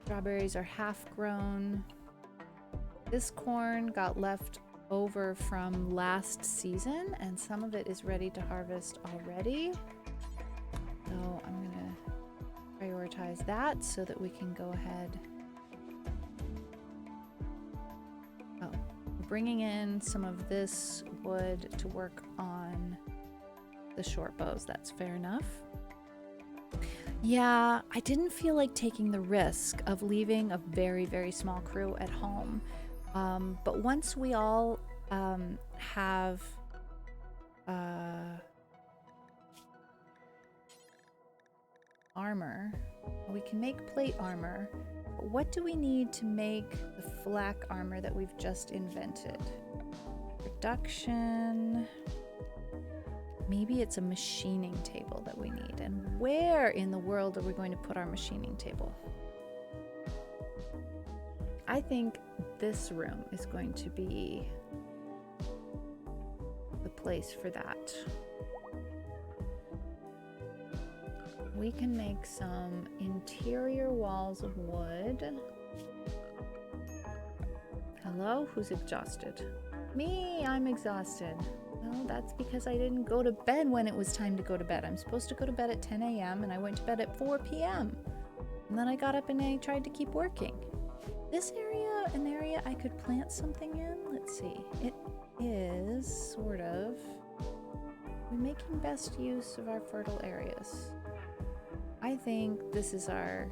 Strawberries are half grown. This corn got left over from last season, and some of it is ready to harvest already. So I'm gonna prioritize that so that we can go ahead. Oh, we're bringing in some of this wood to work on the short bows. That's fair enough. Yeah, I didn't feel like taking the risk of leaving a very, very small crew at home. But once we all have armor, we can make plate armor. But what do we need to make the flak armor that we've just invented? Production. Maybe it's a machining table that we need. And where in the world are we going to put our machining table? I think this room is going to be the place for that. We can make some interior walls of wood. Hello? Who's exhausted? Me, I'm exhausted. Well, that's because I didn't go to bed when it was time to go to bed. I'm supposed to go to bed at 10 a.m. and I went to bed at 4 p.m. And then I got up and I tried to keep working. This area, an area I could plant something in. Let's see. It is sort of... We're making best use of our fertile areas. I think this is our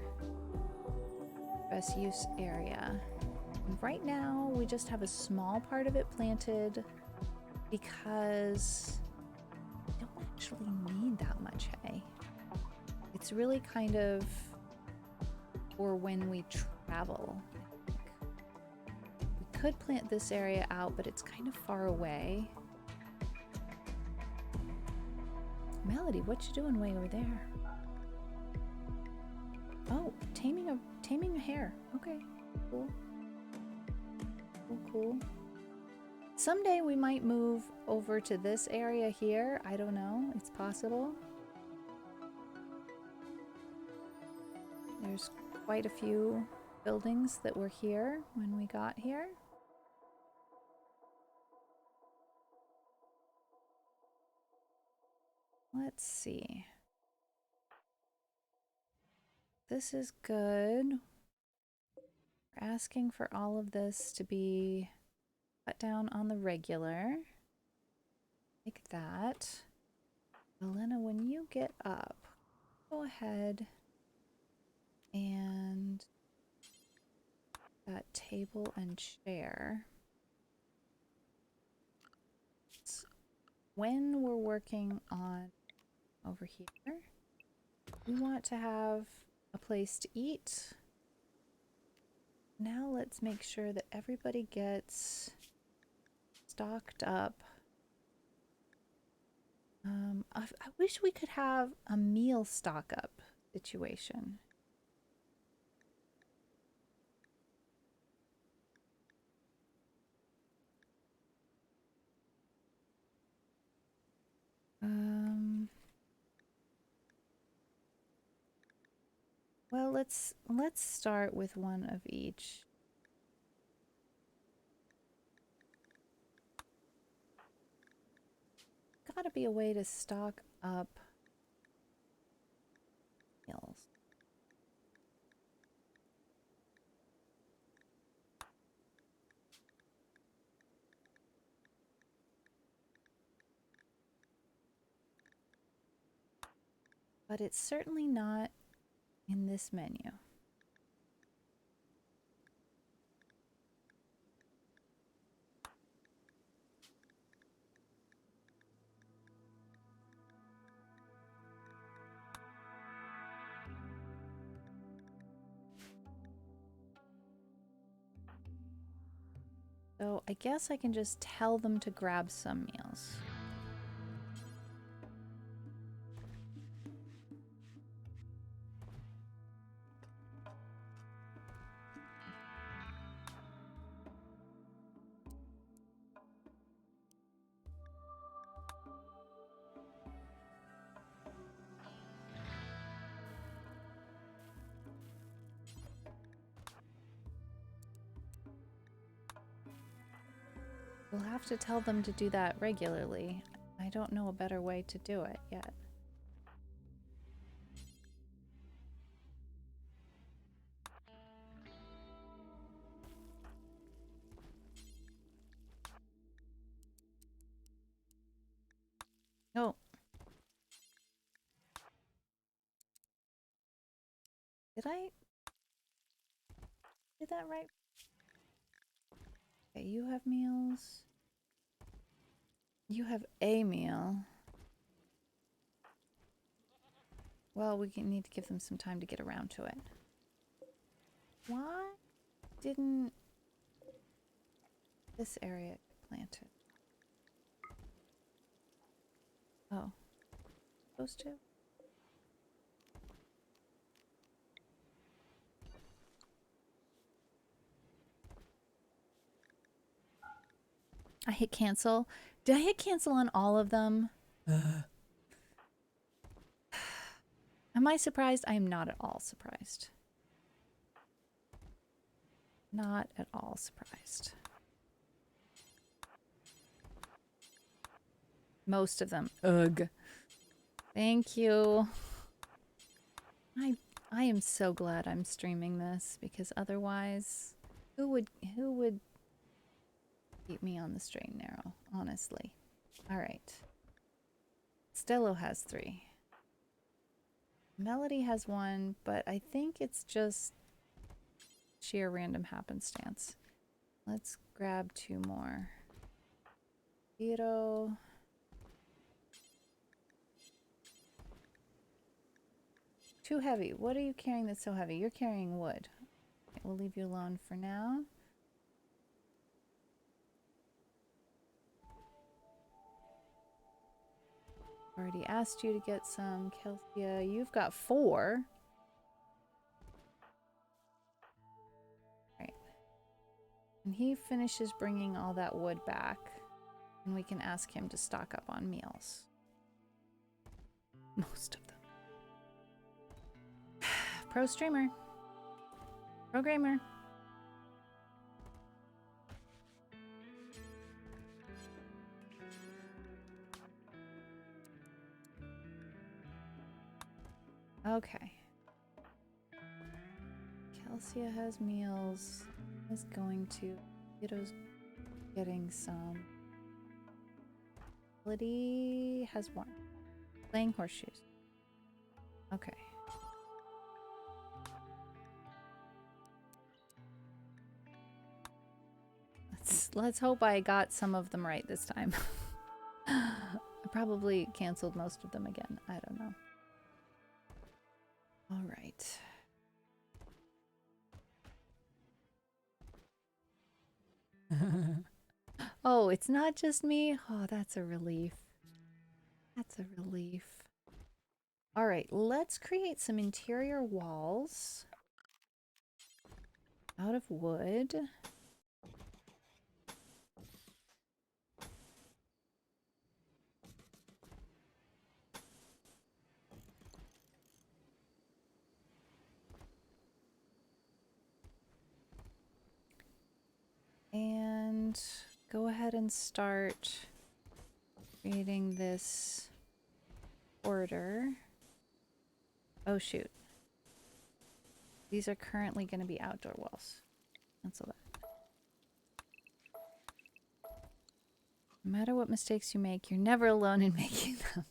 best use area. And right now, we just have a small part of it planted because we don't actually need that much hay. It's really kind of for when we travel. I think. We could plant this area out, but it's kind of far away. Melody, what you doing way over there? Oh, taming a hare. Okay, cool. Cool. Someday we might move over to this area here. I don't know. It's possible. There's quite a few buildings that were here when we got here. Let's see. This is good. We're asking for all of this to be cut down on the regular. Like that. Elena, when you get up, go ahead and that table and chair. When we're working on over here, we want to have a place to eat. Now let's make sure that everybody gets stocked up. I wish we could have a meal stock up situation. Well, let's start with one of each. Gotta be a way to stock up meals. But it's certainly not in this menu. So I guess I can just tell them to grab some meals. We'll have to tell them to do that regularly. I don't know a better way to do it yet. Oh. Did I do that right? Okay, you have meals. You have a meal. Well, we need to give them some time to get around to it. Why didn't this area get planted? Oh. Supposed to? I hit cancel. Did I hit cancel on all of them? Am I surprised? I am not at all surprised. Not at all surprised. Most of them. Ugh. Thank you. I am so glad I'm streaming this because otherwise, who would keep me on the straight and narrow, honestly. All right. Stello has 3. Melody has 1, but I think it's just sheer random happenstance. Let's grab 2 more. Zero. Too heavy. What are you carrying that's so heavy? You're carrying wood. Okay, we'll leave you alone for now. Already asked you to get some. Kelthia, you've got 4. Right. And he finishes bringing all that wood back, and we can ask him to stock up on meals. Most of them. Pro streamer. Programmer. Okay. Kelsia has meals. Is going to. Kiddo's getting some. Melody has 1. Playing horseshoes. Okay. Let's hope I got some of them right this time. I probably canceled most of them again. I don't know. All right. Oh, it's not just me? Oh, that's a relief. That's a relief. All right, let's create some interior walls out of wood. And go ahead and start creating this border. Oh, shoot. These are currently going to be outdoor walls. Cancel that. No matter what mistakes you make, you're never alone in making them.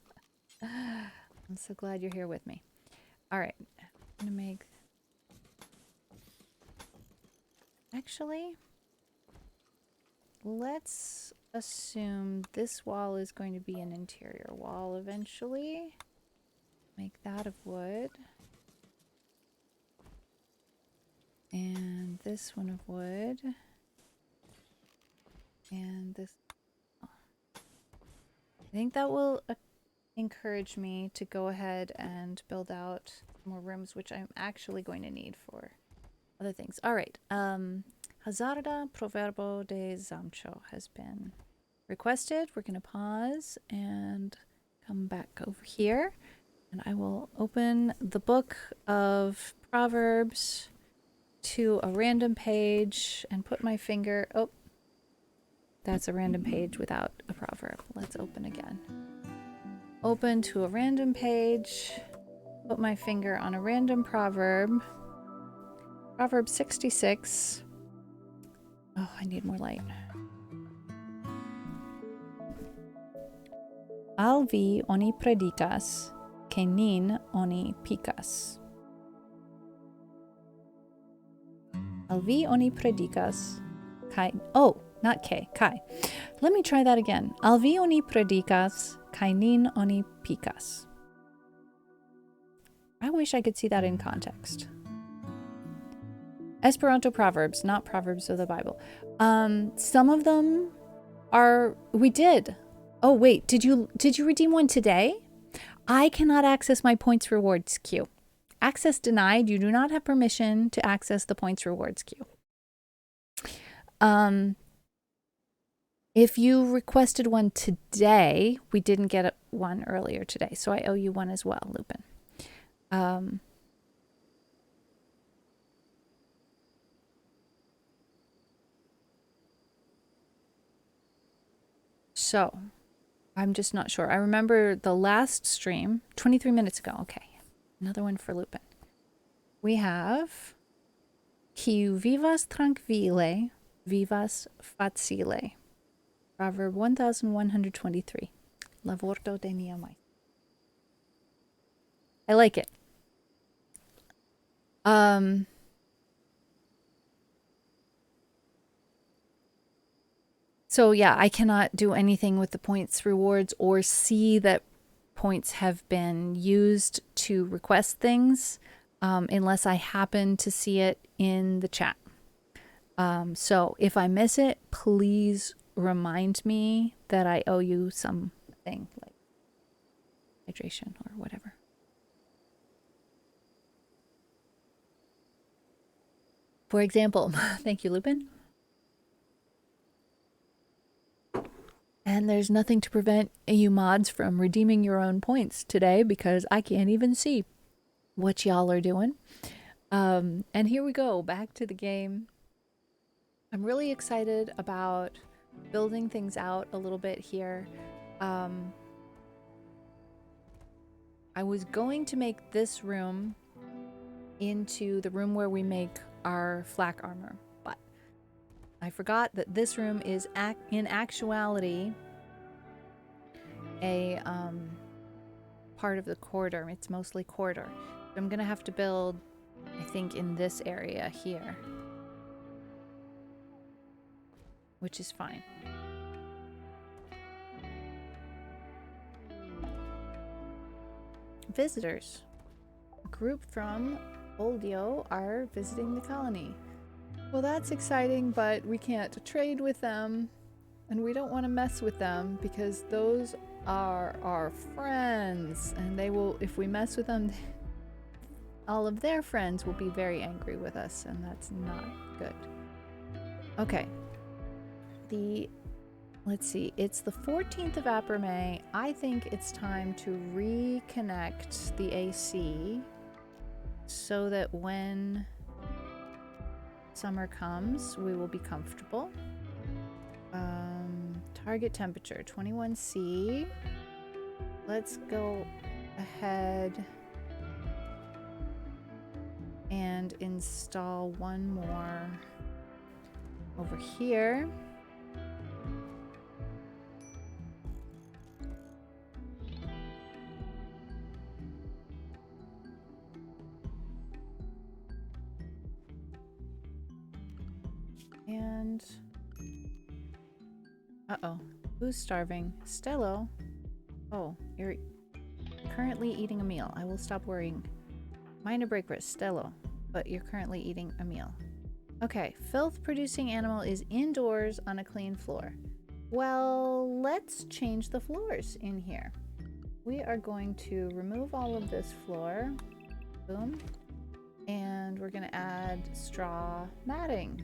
I'm so glad you're here with me. All right. I'm going to make... Actually, let's assume this wall is going to be an interior wall eventually. Make that of wood. And this one of wood. And this... Oh. I think that will encourage me to go ahead and build out more rooms, which I'm actually going to need for other things. All right. Hazarda Proverbo de Zamcho has been requested. We're going to pause and come back over here. And I will open the book of Proverbs to a random page and put my finger... Oh. That's a random page without a proverb. Let's open again. Open to a random page. Put my finger on a random proverb. Proverb 66. Oh, I need more light. Alvi oni predikas, ke nin oni pikas. Alvi oni predikas, kai... Oh, not K, kai. Let me try that again. Alvi oni predikas, kai nin oni pikas. I wish I could see that in context. Esperanto proverbs, not proverbs of the Bible. Some of them are... We did. Oh, wait. Did you redeem one today? I cannot access my points rewards queue. Access denied. You do not have permission to access the points rewards queue. If you requested one today, we didn't get one earlier today, so I owe you one as well, Lupin. So, I'm just not sure. I remember the last stream, 23 minutes ago. Okay, another one for Lupin. We have Kiu vivas tranquille, vivas facile. Proverb 1123. Lavorto de mia mai. I like it. So yeah, I cannot do anything with the points rewards or see that points have been used to request things unless I happen to see it in the chat. So if I miss it, please remind me that I owe you something like hydration or whatever. For example, thank you, Lupin. And there's nothing to prevent you mods from redeeming your own points today because I can't even see what y'all are doing. And here we go, back to the game. I'm really excited about building things out a little bit here. I was going to make this room into the room where we make our flak armor, but I forgot that this room is in actuality a part of the corridor. It's mostly corridor. So I'm gonna have to build, I think, in this area here, which is fine. Visitors. A group from Oldio are visiting the colony. Well, that's exciting, but we can't trade with them, and we don't want to mess with them because those are our friends, and they will, if we mess with them, all of their friends will be very angry with us, and that's not good. Okay. Let's see, it's the 14th of April. I think it's time to reconnect the AC so that when summer comes, we will be comfortable. Target temperature, 21°C. Let's go ahead and install one more over here. And uh-oh, who's starving? Stello. Oh, you're currently eating a meal. I will stop worrying. Minor break rest, Stello, but you're currently eating a meal. Okay, filth-producing animal is indoors on a clean floor. Well, let's change the floors in here. We are going to remove all of this floor. Boom. And we're gonna add straw matting.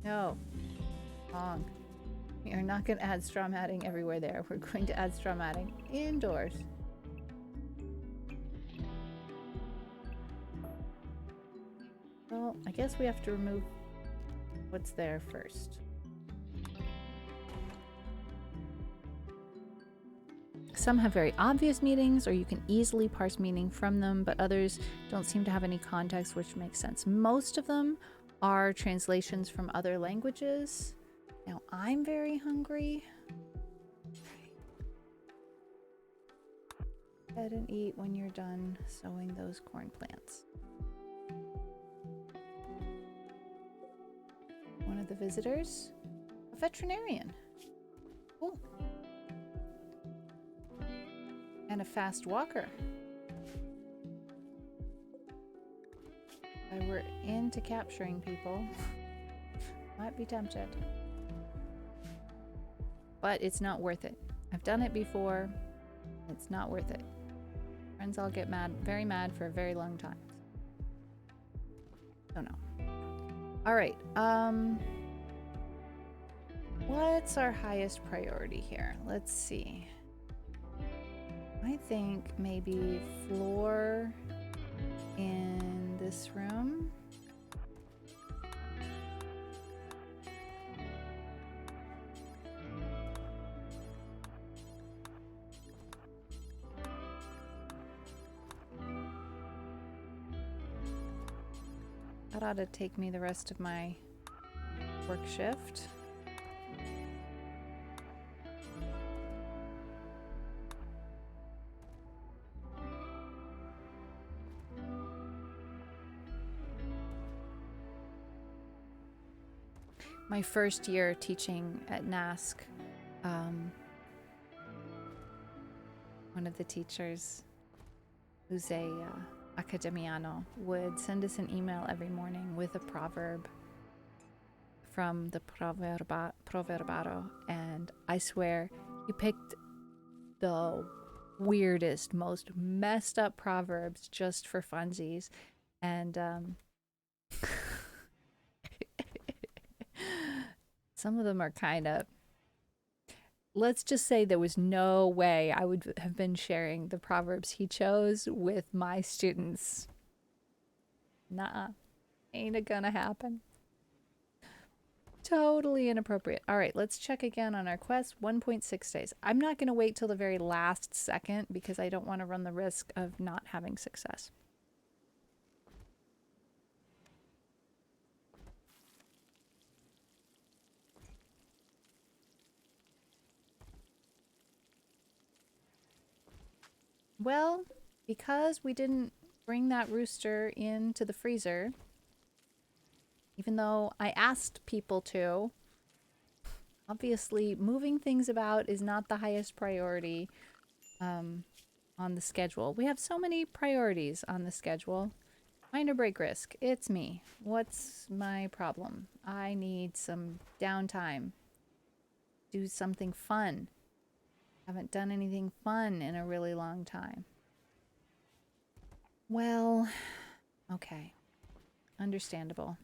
No. Wrong. We are not going to add straw matting everywhere there. We're going to add straw matting indoors. Well, I guess we have to remove what's there first. some have very obvious meanings, or you can easily parse meaning from them, but others don't seem to have any context, which makes sense. Most of them are translations from other languages. Now, I'm very hungry. Go ahead and eat when you're done sowing those corn plants. One of the visitors, a veterinarian. Cool. And a fast walker. If I were into capturing people, might be tempted. But it's not worth it. I've done it before. It's not worth it. Friends all get mad, very mad for a very long time. Don't know. All right. What's our highest priority here? Let's see. I think maybe floor in this room. That ought to take me the rest of my work shift. My first year teaching at NASC, one of the teachers, who's a academiano, would send us an email every morning with a proverb from the Proverbaro, and I swear he picked the weirdest, most messed up proverbs just for funsies, and some of them are kind of, let's just say there was no way I would have been sharing the proverbs he chose with my students. Nuh-uh. Ain't it gonna happen. Totally inappropriate. All right, let's check again on our quest. 1.6 days. I'm not going to wait till the very last second because I don't want to run the risk of not having success. Well, because we didn't bring that rooster into the freezer, even though I asked people to, obviously moving things about is not the highest priority on the schedule. We have so many priorities on the schedule. Minor break risk. It's me. What's my problem? I need some downtime. Do something fun. Haven't done anything fun in a really long time. Well, okay. Understandable.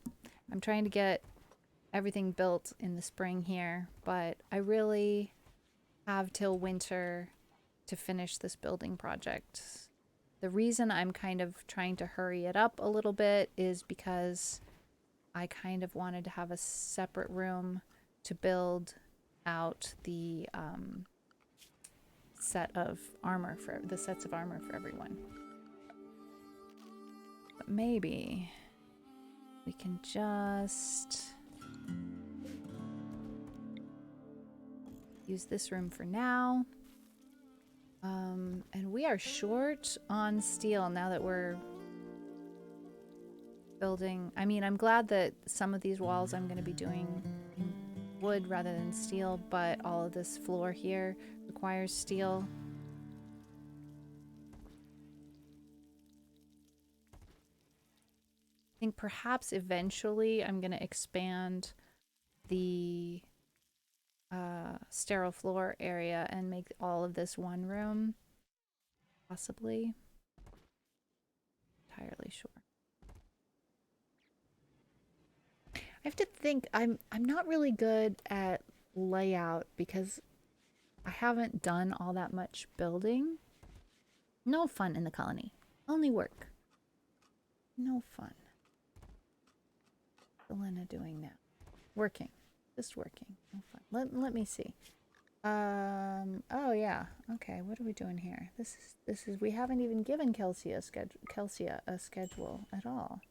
I'm trying to get everything built in the spring here, but I really have till winter to finish this building project. The reason I'm kind of trying to hurry it up a little bit is because I kind of wanted to have a separate room to build out the sets of armor for everyone. But maybe we can just use this room for now. And we are short on steel now that we're building. I mean, I'm glad that some of these walls I'm going to be doing in wood rather than steel, but all of this floor here requires steel. I think perhaps eventually I'm going to expand the sterile floor area and make all of this one room. Possibly. Entirely sure. I have to think. I'm not really good at layout because I haven't done all that much building. No fun in the colony. Only work. No fun. What's Elena doing now? Working. Just working. No fun. Let me see. Oh yeah. Okay, what are we doing here? This is we haven't even given Kelsey a schedule at all.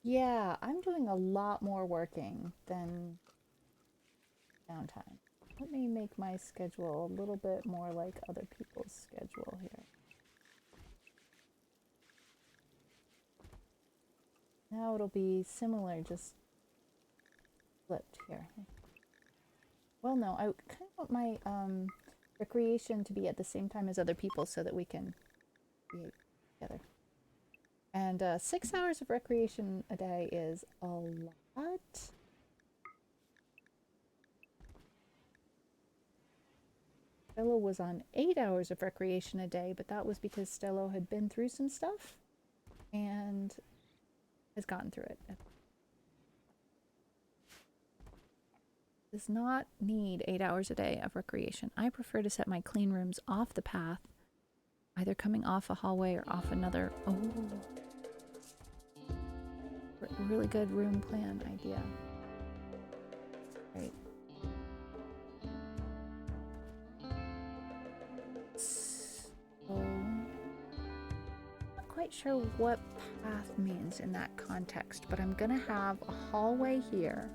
Yeah, I'm doing a lot more working than downtime. Let me make my schedule a little bit more like other people's schedule here. Now it'll be similar, just flipped here. Well, no, I kind of want my recreation to be at the same time as other people so that we can be together. And 6 hours of recreation a day is a lot. Stella was on 8 hours of recreation a day, but that was because Stella had been through some stuff and has gotten through it. Does not need 8 hours a day of recreation. I prefer to set my clean rooms off the path, either coming off a hallway or off another. Oh, really good room plan idea. Right. So, not quite sure what path means in that context, but I'm gonna have a hallway here.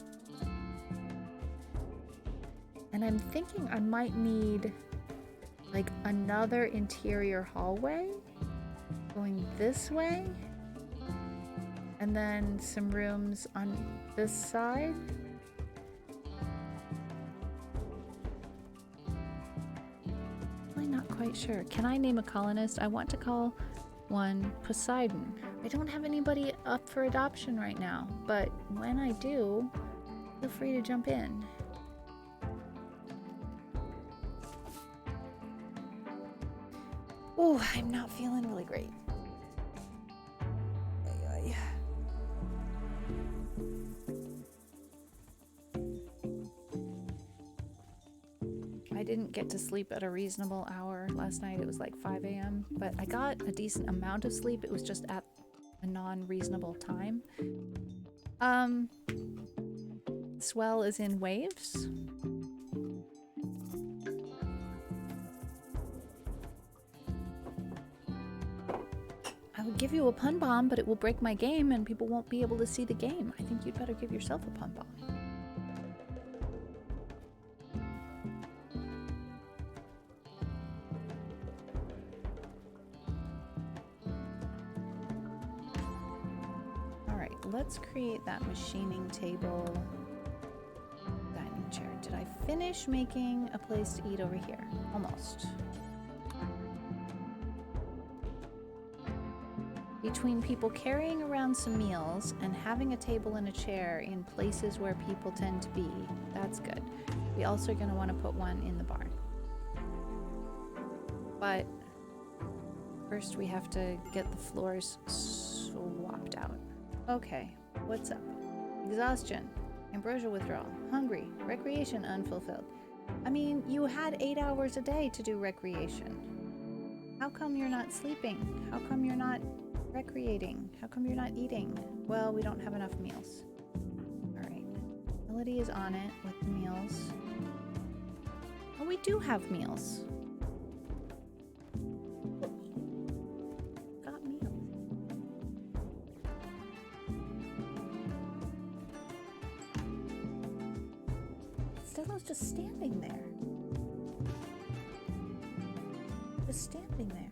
And I'm thinking I might need like another interior hallway going this way. And then some rooms on this side. I'm not quite sure. Can I name a colonist? I want to call one Poseidon. I don't have anybody up for adoption right now, but when I do, feel free to jump in. Oh, I'm not feeling really great. I didn't get to sleep at a reasonable hour last night. It was like 5 a.m., but I got a decent amount of sleep. It was just at a non-reasonable time. Swell is in waves. I would give you a pun bomb, but it will break my game and people won't be able to see the game. I think you'd better give yourself a pun bomb. Alright, let's create that machining table dining chair. Did I finish making a place to eat over here? Almost. Between people carrying around some meals and having a table and a chair in places where people tend to be, that's good. We also are going to want to put one in the barn. But first we have to get the floors swapped out. Okay, what's up? Exhaustion, ambrosia withdrawal, hungry, recreation unfulfilled. I mean, you had 8 hours a day to do recreation. How come you're not sleeping? How come you're not recreating? How come you're not eating? Well, we don't have enough meals. Alright. Melody is on it with the meals. Oh, we do have meals. Got meals. Stella's just standing there. Just standing there.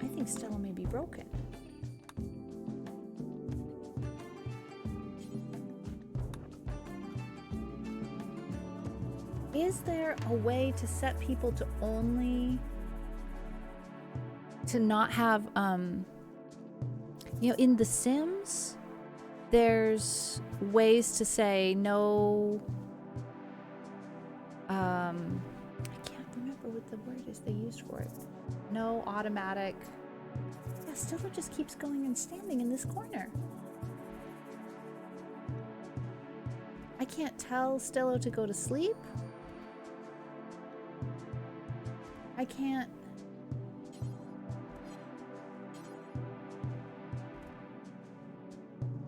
I think Stella may be broken. Is there a way to set people to only to not have in The Sims there's ways to say no I can't remember what the word is they used for it. No automatic. Yeah, Stella just keeps going and standing in this corner. I can't tell Stella to go to sleep. I can't.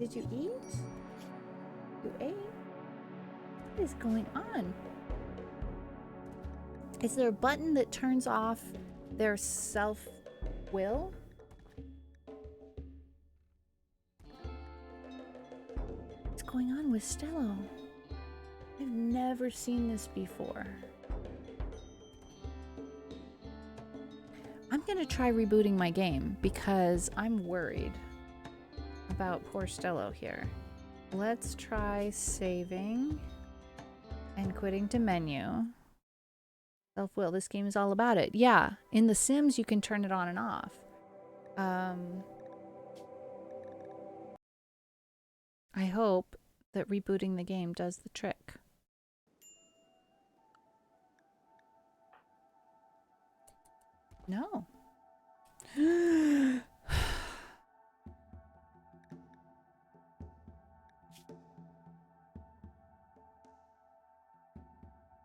Did you eat? You ate? What is going on? Is there a button that turns off their self-will? What's going on with Stello? I've never seen this before. I'm gonna try rebooting my game because I'm worried about poor Stello here. Let's try saving and quitting to menu. Self-will, this game is all about it. Yeah, in The Sims you can turn it on and off. I hope that rebooting the game does the trick. No.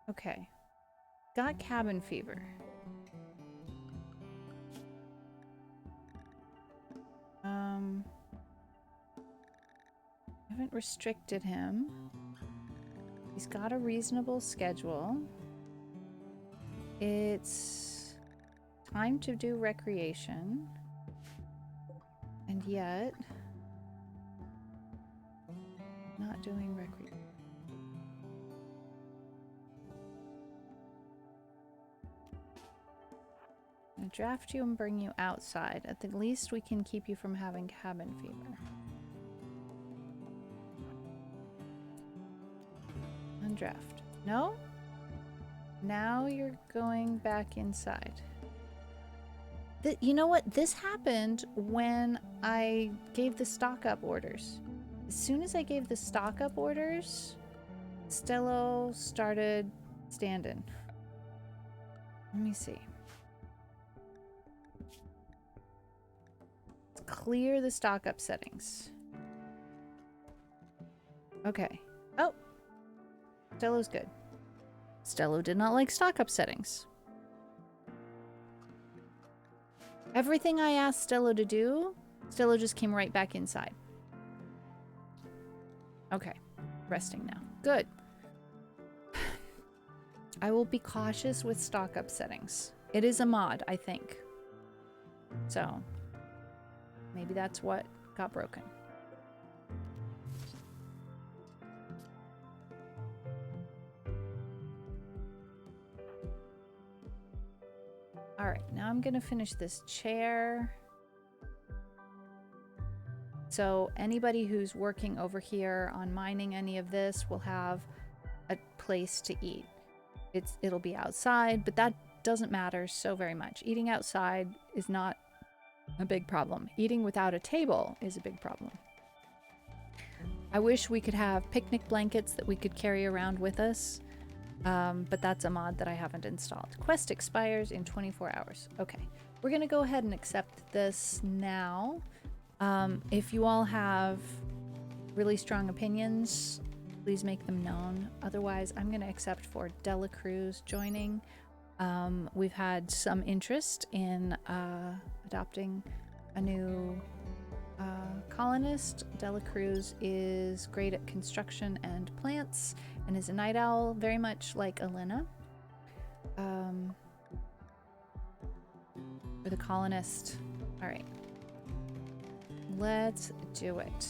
Okay. Got cabin fever. Haven't restricted him. He's got a reasonable schedule. It's time to do recreation. And yet, not doing recreation. I'm gonna draft you and bring you outside. At the least we can keep you from having cabin fever. Undraft. No? Now you're going back inside. You know what? This happened when I gave the stock up orders. As soon as I gave the stock up orders, Stello started standing. Let me see. Let's clear the stock up settings. Okay. Oh! Stello's good. Stello did not like stock up settings. Everything I asked Stello to do, Stello just came right back inside. Okay, resting now. Good. I will be cautious with stock up settings. It is a mod, I think. So, maybe that's what got broken. All right, now I'm gonna finish this chair. So anybody who's working over here on mining any of this will have a place to eat. It'll be outside, but that doesn't matter so very much. Eating outside is not a big problem. Eating without a table is a big problem. I wish we could have picnic blankets that we could carry around with us. But that's a mod that I haven't installed. Quest expires in 24 hours. Okay, we're gonna go ahead and accept this now. If you all have really strong opinions, please make them known. Otherwise, I'm gonna accept for Dela Cruz joining. We've had some interest in adopting a new colonist. Dela Cruz is great at construction and plants and is a night owl, very much like Elena. For the colonist. All right. Let's do it.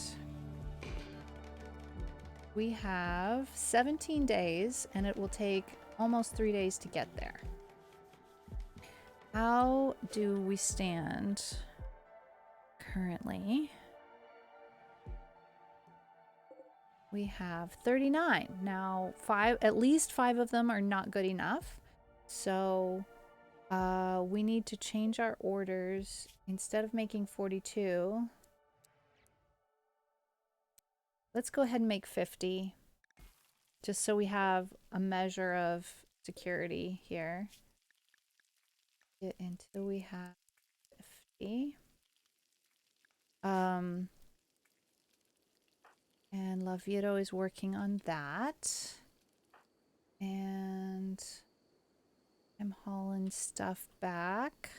We have 17 days and it will take almost 3 days to get there. How do we stand currently? We have 39. Now, at least 5 of them are not good enough. So we need to change our orders. Instead of making 42, let's go ahead and make 50. Just so we have a measure of security here. Get until we have 50. And Lavito is working on that. And I'm hauling stuff back.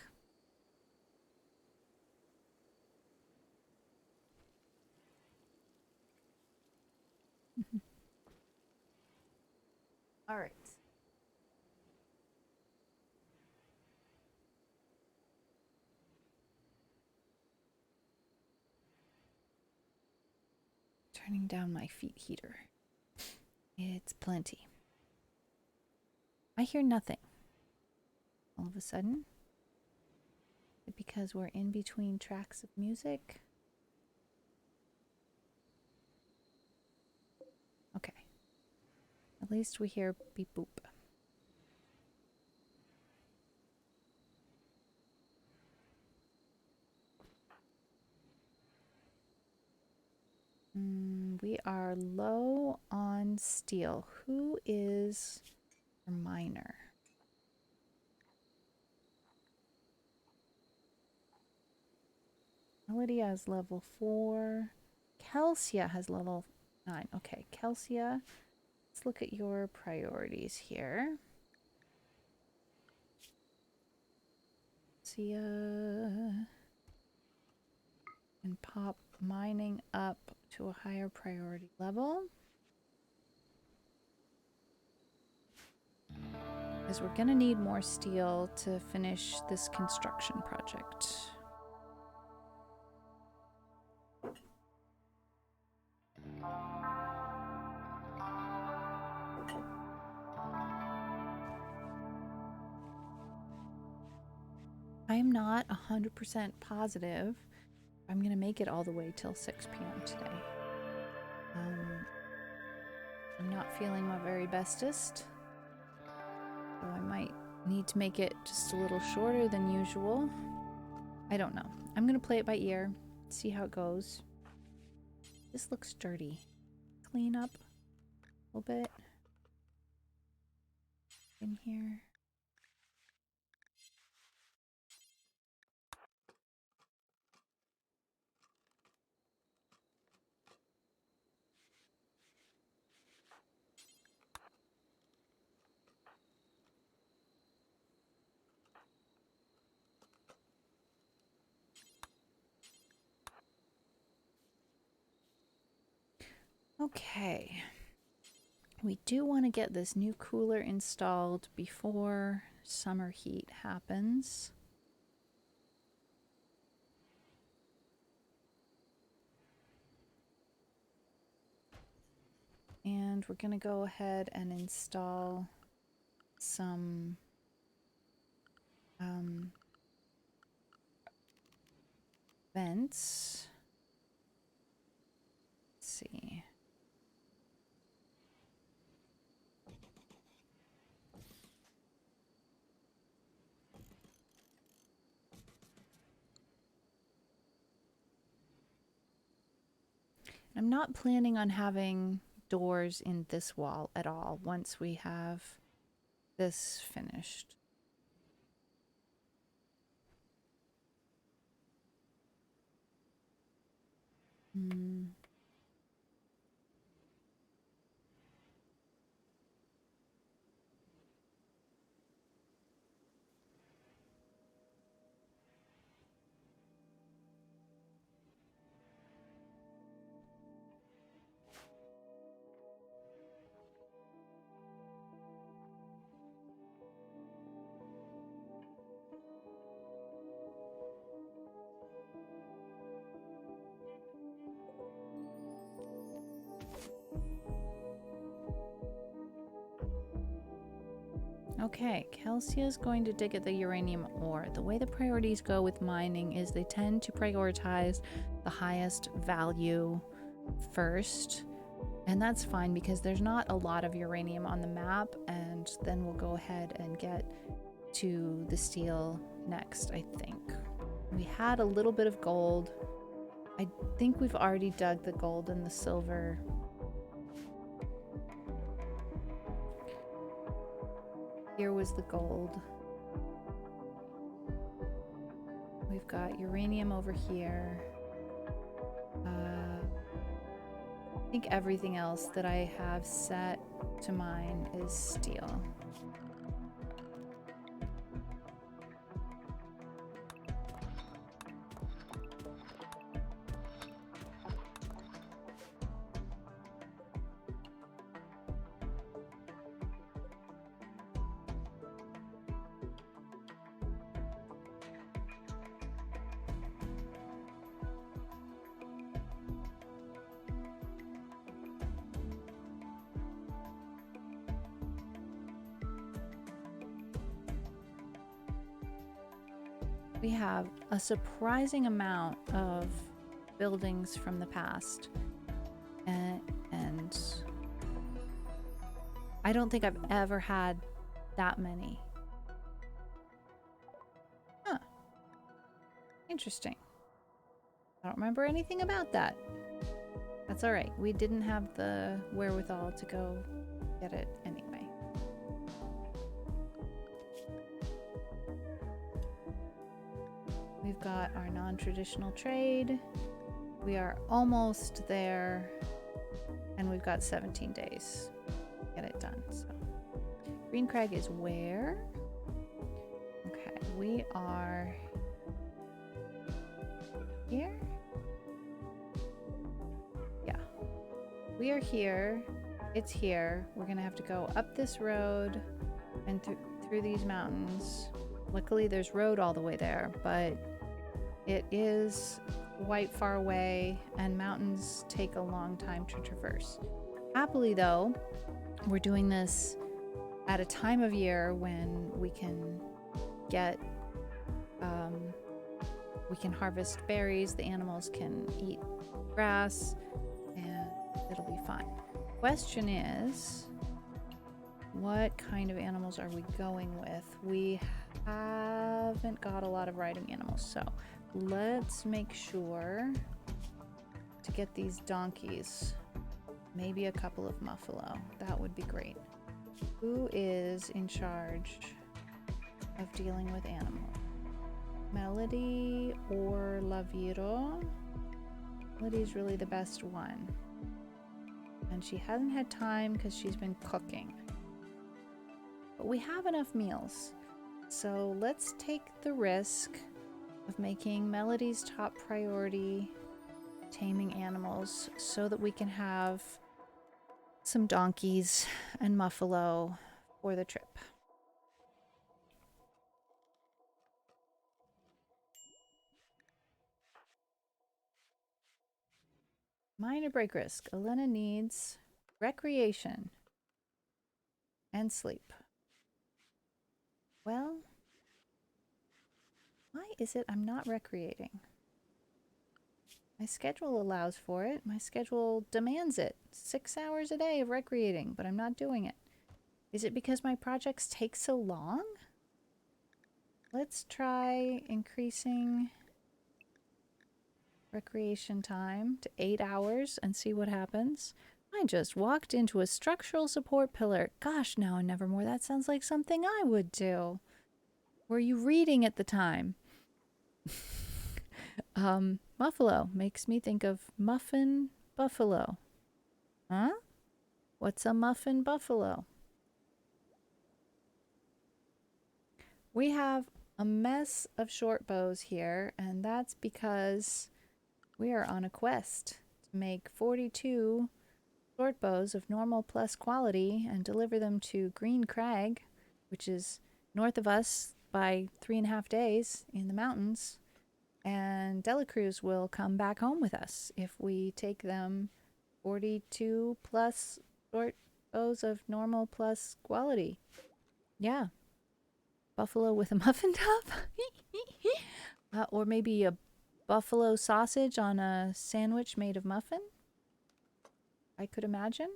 All right. Turning down my feet heater. It's plenty. I hear nothing. All of a sudden, because we're in between tracks of music. Okay. At least we hear beep boop. We are low on steel. Who is our miner? Lydia has level 4. Kelsia has level 9. Okay, Kelsia, let's look at your priorities here. Kelsia. And pop mining up to a higher priority level. Because we're going to need more steel to finish this construction project. I'm not 100% positive I'm going to make it all the way till 6 p.m. today. I'm not feeling my very bestest, so I might need to make it just a little shorter than usual. I don't know. I'm going to play it by ear, see how it goes. This looks dirty. Clean up a little bit in here. Okay. We do want to get this new cooler installed before summer heat happens. And we're going to go ahead and install some vents. Let's see. I'm not planning on having doors in this wall at all once we have this finished. Okay, Kelsia is going to dig at the uranium ore. The way the priorities go with mining is they tend to prioritize the highest value first. And that's fine because there's not a lot of uranium on the map, and then we'll go ahead and get to the steel next, I think. We had a little bit of gold. I think we've already dug the gold and the silver. Here was the gold. We've got uranium over here. I think everything else that I have set to mine is steel. We have a surprising amount of buildings from the past. And I don't think I've ever had that many. Huh. Interesting. I don't remember anything about that. That's alright. We didn't have the wherewithal to go get it anyway. We've got our non-traditional trade. We are almost there. And we've got 17 days to get it done. So Green Crag is where? Okay, we are here? Yeah. We are here. It's here. We're gonna have to go up this road and through these mountains. Luckily there's road all the way there, but it is quite far away and mountains take a long time to traverse. Happily though, we're doing this at a time of year when we can get we can harvest berries, the animals can eat grass, and it'll be fun. Question is, what kind of animals are we going with? We haven't got a lot of riding animals, so let's make sure to get these donkeys. Maybe a couple of muffalo. That would be great. Who is in charge of dealing with animals? Melody or Laviro? Melody's really the best one. And she hasn't had time because she's been cooking. But we have enough meals. So let's take the risk of making Melody's top priority taming animals so that we can have some donkeys and muffalo for the trip. Minor break risk. Elena needs recreation and sleep. Well, why is it I'm not recreating? My schedule allows for it. My schedule demands it. 6 hours a day of recreating, but I'm not doing it. Is it because my projects take so long? Let's try increasing recreation time to 8 hours and see what happens. I just walked into a structural support pillar. Gosh, now and nevermore, that sounds like something I would do. Were you reading at the time? Muffalo makes me think of muffin buffalo. Huh? What's a muffin buffalo? We have a mess of short bows here, and that's because we are on a quest to make 42 short bows of normal plus quality and deliver them to Green Crag, which is north of us by 3.5 days in the mountains. And Delacruz will come back home with us if we take them 42 plus short bows of normal plus quality. Yeah. Buffalo with a muffin top? Or maybe a buffalo sausage on a sandwich made of muffin? I could imagine.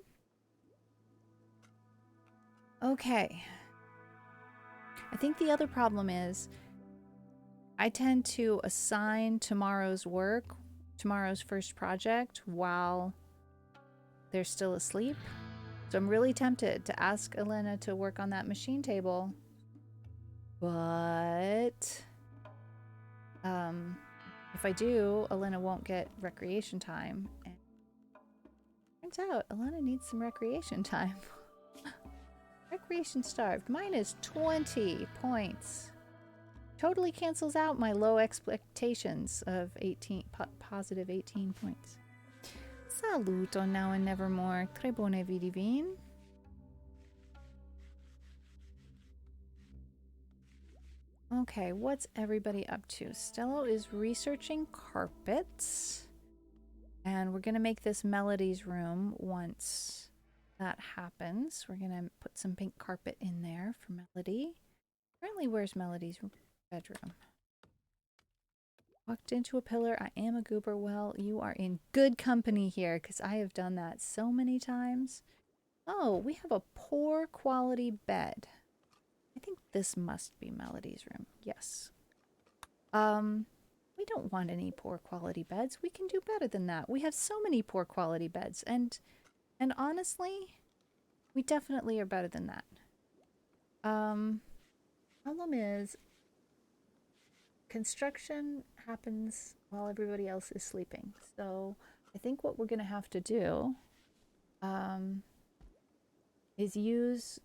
Okay. I think the other problem is I tend to assign tomorrow's work, tomorrow's first project, while they're still asleep. So I'm really tempted to ask Elena to work on that machine table. But if I do, Elena won't get recreation time. And turns out Elena needs some recreation time. Recreation starved. Mine is 20 points. Totally cancels out my low expectations of 18, positive 18 points. Saluto now and nevermore. Tre bone vidi vin. Okay, what's everybody up to? Stello is researching carpets. And we're going to make this Melody's room once that happens. We're going to put some pink carpet in there for Melody. Currently, where's Melody's bedroom? Walked into a pillar. I am a goober. Well, you are in good company here because I have done that so many times. Oh, we have a poor quality bed. I think this must be Melody's room. Yes. We don't want any poor quality beds. We can do better than that. We have so many poor quality beds, and honestly, we definitely are better than that. Problem is, construction happens while everybody else is sleeping. So I think what we're going to have to do is use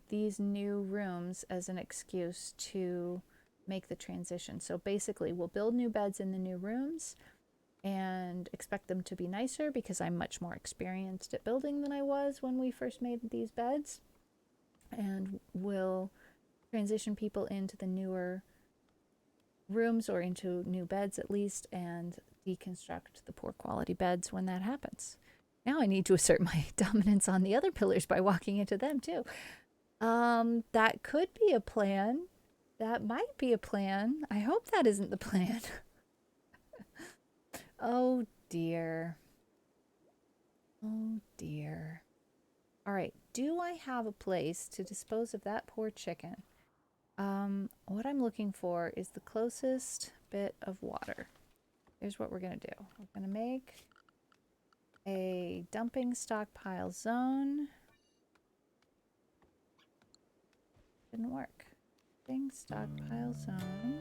these new rooms as an excuse to make the transition. So basically, we'll build new beds in the new rooms and expect them to be nicer because I'm much more experienced at building than I was when we first made these beds. And we'll transition people into the newer rooms or into new beds at least and deconstruct the poor quality beds when that happens. Now I need to assert my dominance on the other pillars by walking into them too. That could be a plan. That might be a plan. I hope that isn't the plan. Oh dear. Oh dear. All right, do I have a place to dispose of that poor chicken? What I'm looking for is the closest bit of water. Here's what we're gonna do. We're gonna make a dumping stockpile zone. Didn't work. Dumping stockpile zone.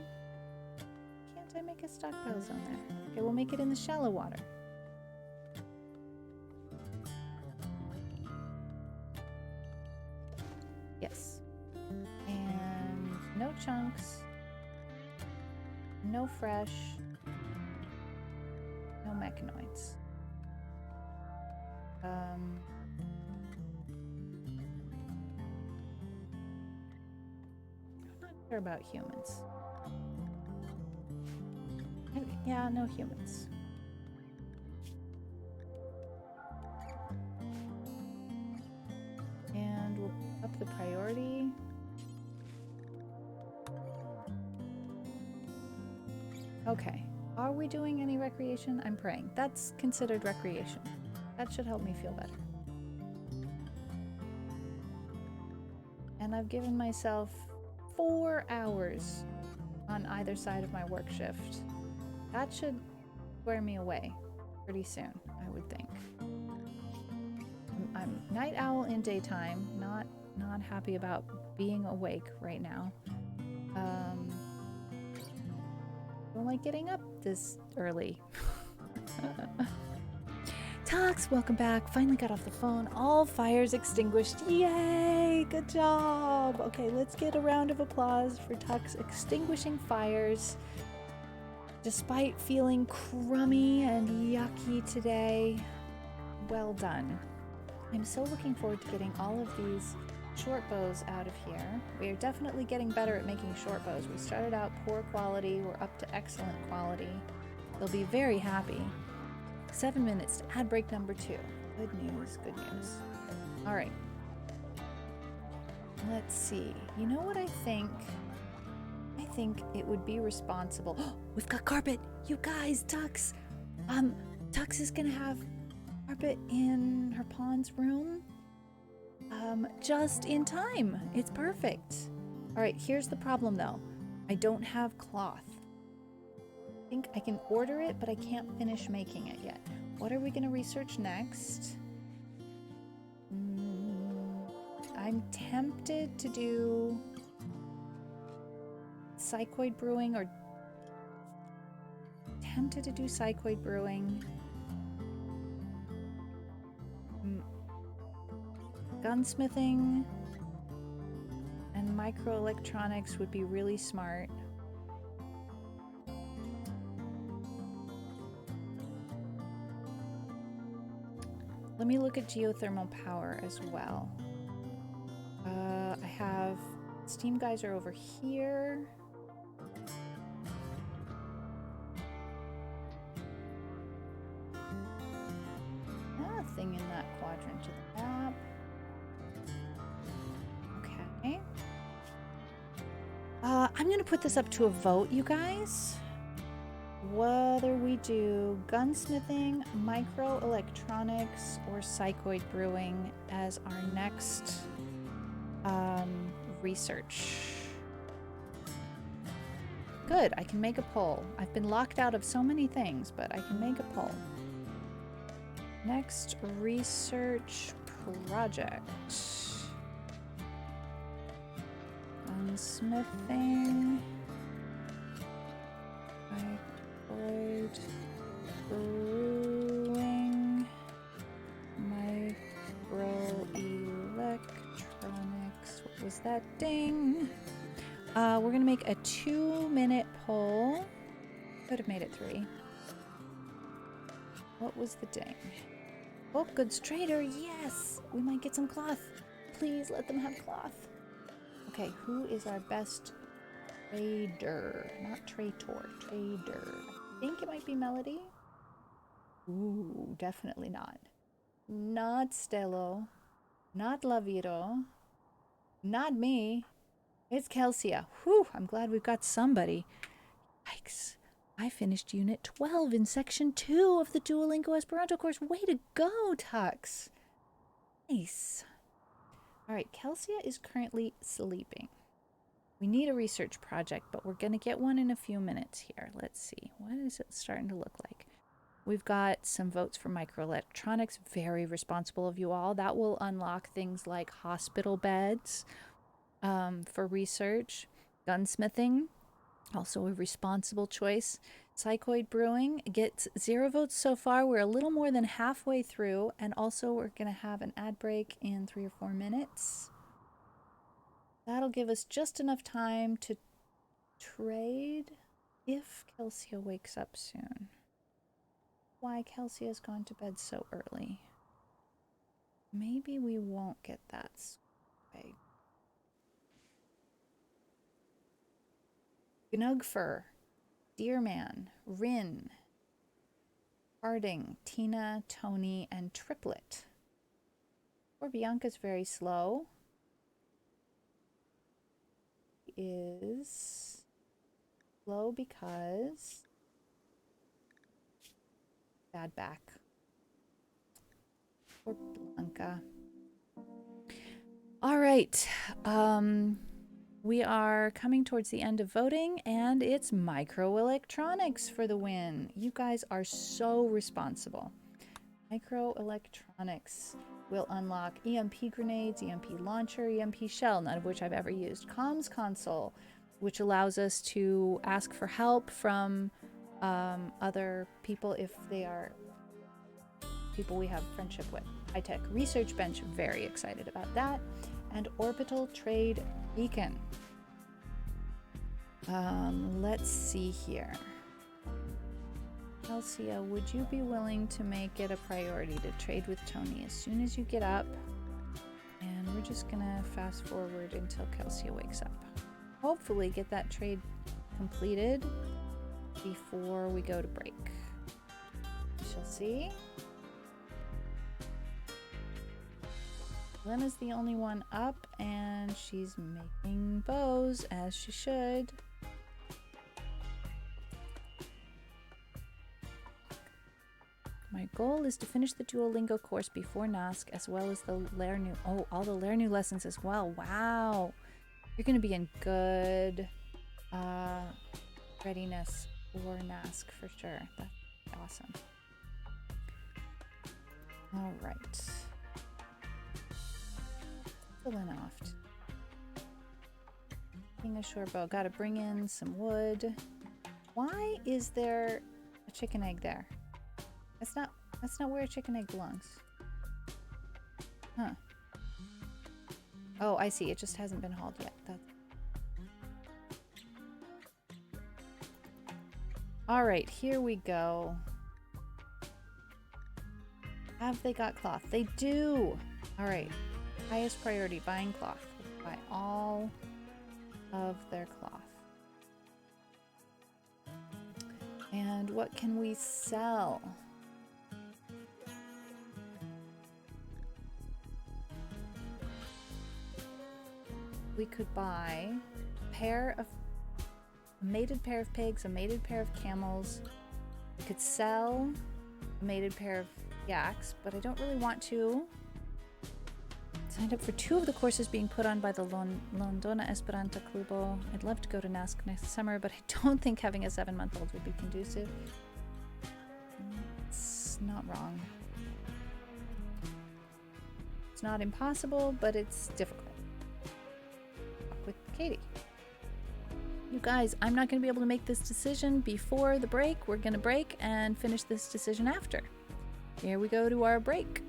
Can't I make a stockpile zone there? Okay, we'll make it in the shallow water. Yes. And no chunks. No fresh. No mechanoids. I'm not sure about humans. Yeah, no humans. And we'll up the priority. Okay. Are we doing any recreation? I'm praying. That's considered recreation. That should help me feel better. And I've given myself 4 hours on either side of my work shift. That should wear me away pretty soon, I would think. I'm night owl in daytime, not happy about being awake right now. Don't like getting up this early. Tux, welcome back. Finally got off the phone. All fires extinguished. Yay! Good job. Okay, let's get a round of applause for Tux extinguishing fires. Despite feeling crummy and yucky today, well done. I'm so looking forward to getting all of these short bows out of here. We are definitely getting better at making short bows. We started out poor quality. We're up to excellent quality. They'll be very happy. 7 minutes to ad break number 2. Good news, good news. All right. Let's see. You know what I think? I think it would be responsible. We've got carpet. You guys, Tux. Tux is gonna have carpet in her pawn's room. Just in time. It's perfect. All right, here's the problem though. I don't have cloth. I think I can order it, but I can't finish making it yet. What are we gonna research next? I'm tempted to do psychoid brewing or psychoid brewing. Gunsmithing and microelectronics would be really smart. Let me look at geothermal power as well. I have steam geyser over here. Nothing in that quadrant of the map. Okay. I'm gonna put this up to a vote, you guys. whether we do gunsmithing, microelectronics, or psychoid brewing as our next research. Good, I can make a poll. I've been locked out of so many things, but I can make a poll. Next research project. Gunsmithing. Psychoid brewing. Microelectronics. What was that? Ding! We're gonna make a 2-minute poll. Could have made it 3. What was the ding? Oh, goods trader, yes! We might get some cloth. Please let them have cloth. Okay, who is our best trader? Not traitor, trader. I think it might be Melody. Ooh, definitely not. Not Stello. Not Laviro. Not me. It's Kelsia. Whew, I'm glad we've got somebody. Yikes. I finished Unit 12 in Section 2 of the Duolingo Esperanto course. Way to go, Tux. Nice. All right, Kelsia is currently sleeping. We need a research project, but we're going to get one in a few minutes here. Let's see. What is it starting to look like? We've got some votes for microelectronics. Very responsible of you all. That will unlock things like hospital beds for research. Gunsmithing, also a responsible choice. Psychoid brewing gets 0 votes so far. We're a little more than halfway through, and also we're going to have an ad break in 3 or 4 minutes. That'll give us just enough time to trade if Kelsia wakes up soon. Why Kelsia's gone to bed so early. Maybe we won't get that swag. Gnugfur, Deerman, Rin, Harding, Tina, Tony, and Triplet. Poor Bianca's very slow. Is slow because bad back. Poor Bianca. All right. We are coming towards the end of voting, and it's microelectronics for the win. You guys are so responsible. Microelectronics will unlock EMP grenades, EMP launcher, EMP shell, none of which I've ever used. Comms console, which allows us to ask for help from other people if they are people we have friendship with. High-tech research bench, very excited about that. And orbital trade beacon. Let's see here. Kelsia, would you be willing to make it a priority to trade with Tony as soon as you get up? And we're just gonna fast forward until Kelsia wakes up. Hopefully get that trade completed before we go to break. We shall see. Lena's the only one up, and she's making bows, as she should. My goal is to finish the Duolingo course before NASC, as well as the Lernu. Oh, all the Lernu lessons as well. Wow. You're going to be in good readiness for NASC for sure. That's awesome. All right. Enough. Being a short bow. Gotta bring in some wood. Why is there a chicken egg there? That's not where a chicken egg belongs. Huh. Oh, I see. It just hasn't been hauled yet. All right, here we go. Have they got cloth? They do. All right. Highest priority, buying cloth. Buy all of their cloth. And what can we sell? We could buy a mated pair of pigs, a mated pair of camels, I could sell a mated pair of yaks, but I don't really want to. Signed up for 2 of the courses being put on by the Londona Esperanto Clubo. I'd love to go to NASC next summer, but I don't think having a 7-month-old would be conducive. It's not wrong. It's not impossible, but it's difficult. With Katie. You guys, I'm not going to be able to make this decision before the break. We're going to break and finish this decision after. Here we go to our break.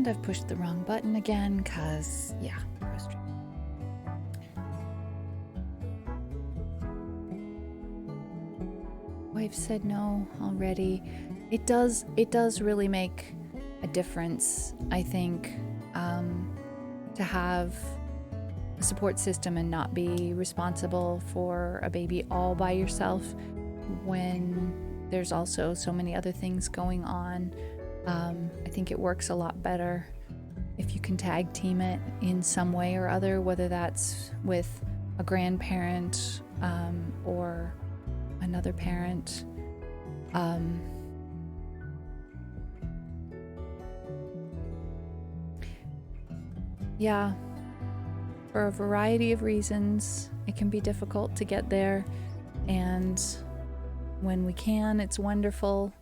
And I've pushed the wrong button again, cause yeah, frustrating. I've said no already. It does really make a difference, I think, to have a support system and not be responsible for a baby all by yourself when there's also so many other things going on. I think it works a lot better if you can tag team it in some way or other, whether that's with a grandparent or another parent. Yeah, for a variety of reasons, it can be difficult to get there, and when we can, it's wonderful,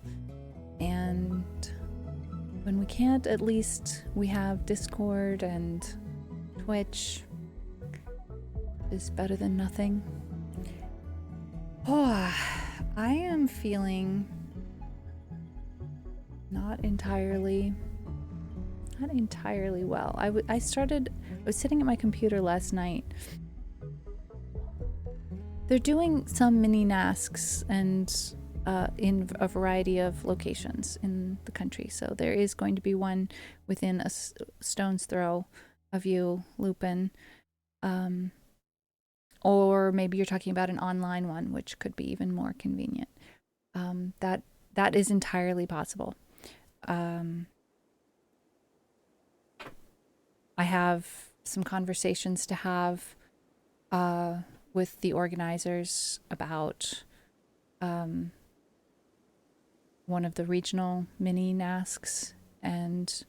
and when we can't, at least we have Discord and Twitch. Is better than nothing. Oh, I am feeling not entirely well. I was sitting at my computer last night. They're doing some mini NASCs and in a variety of locations in the country. So there is going to be one within a stone's throw of you, Lupin. Or maybe you're talking about an online one, which could be even more convenient. That is entirely possible. I have some conversations to have with the organizers about one of the regional mini NASCs, and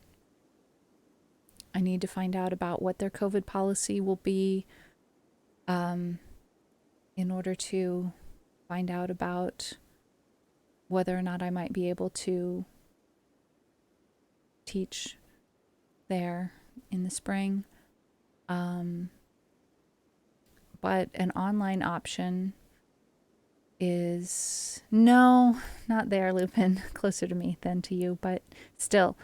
I need to find out about what their COVID policy will be in order to find out about whether or not I might be able to teach there in the spring. But an online option is no, not there, Lupin. Closer to me than to you, but still,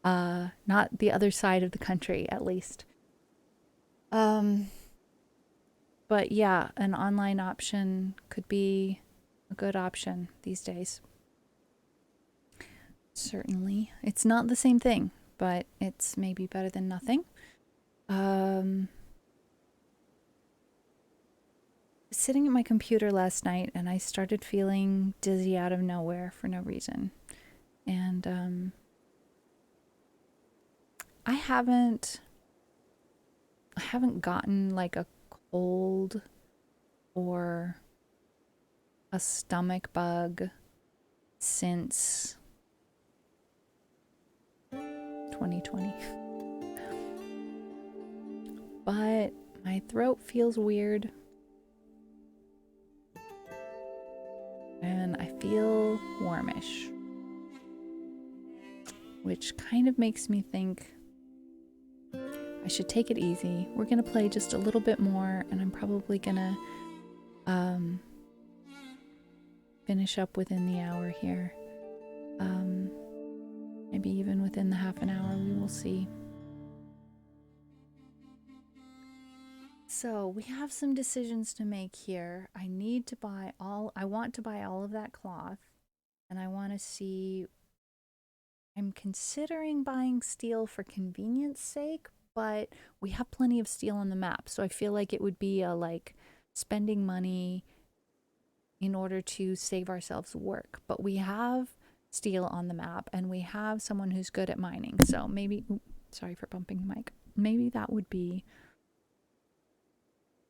not the other side of the country, at least. But yeah, an online option could be a good option these days. Certainly. It's not the same thing, but it's maybe better than nothing. Sitting at my computer last night and I started feeling dizzy out of nowhere for no reason. And I haven't gotten like a cold or a stomach bug since 2020. But my throat feels weird. And I feel warmish. Which kind of makes me think I should take it easy. We're gonna play just a little bit more, and I'm probably gonna finish up within the hour here. Maybe even within the half an hour, we will see. So we have some decisions to make here. I want to buy all of that cloth, and I want to see, I'm considering buying steel for convenience sake, but we have plenty of steel on the map. So I feel like it would be a spending money in order to save ourselves work. But we have steel on the map, and we have someone who's good at mining. So maybe, sorry for bumping the mic. Maybe that would be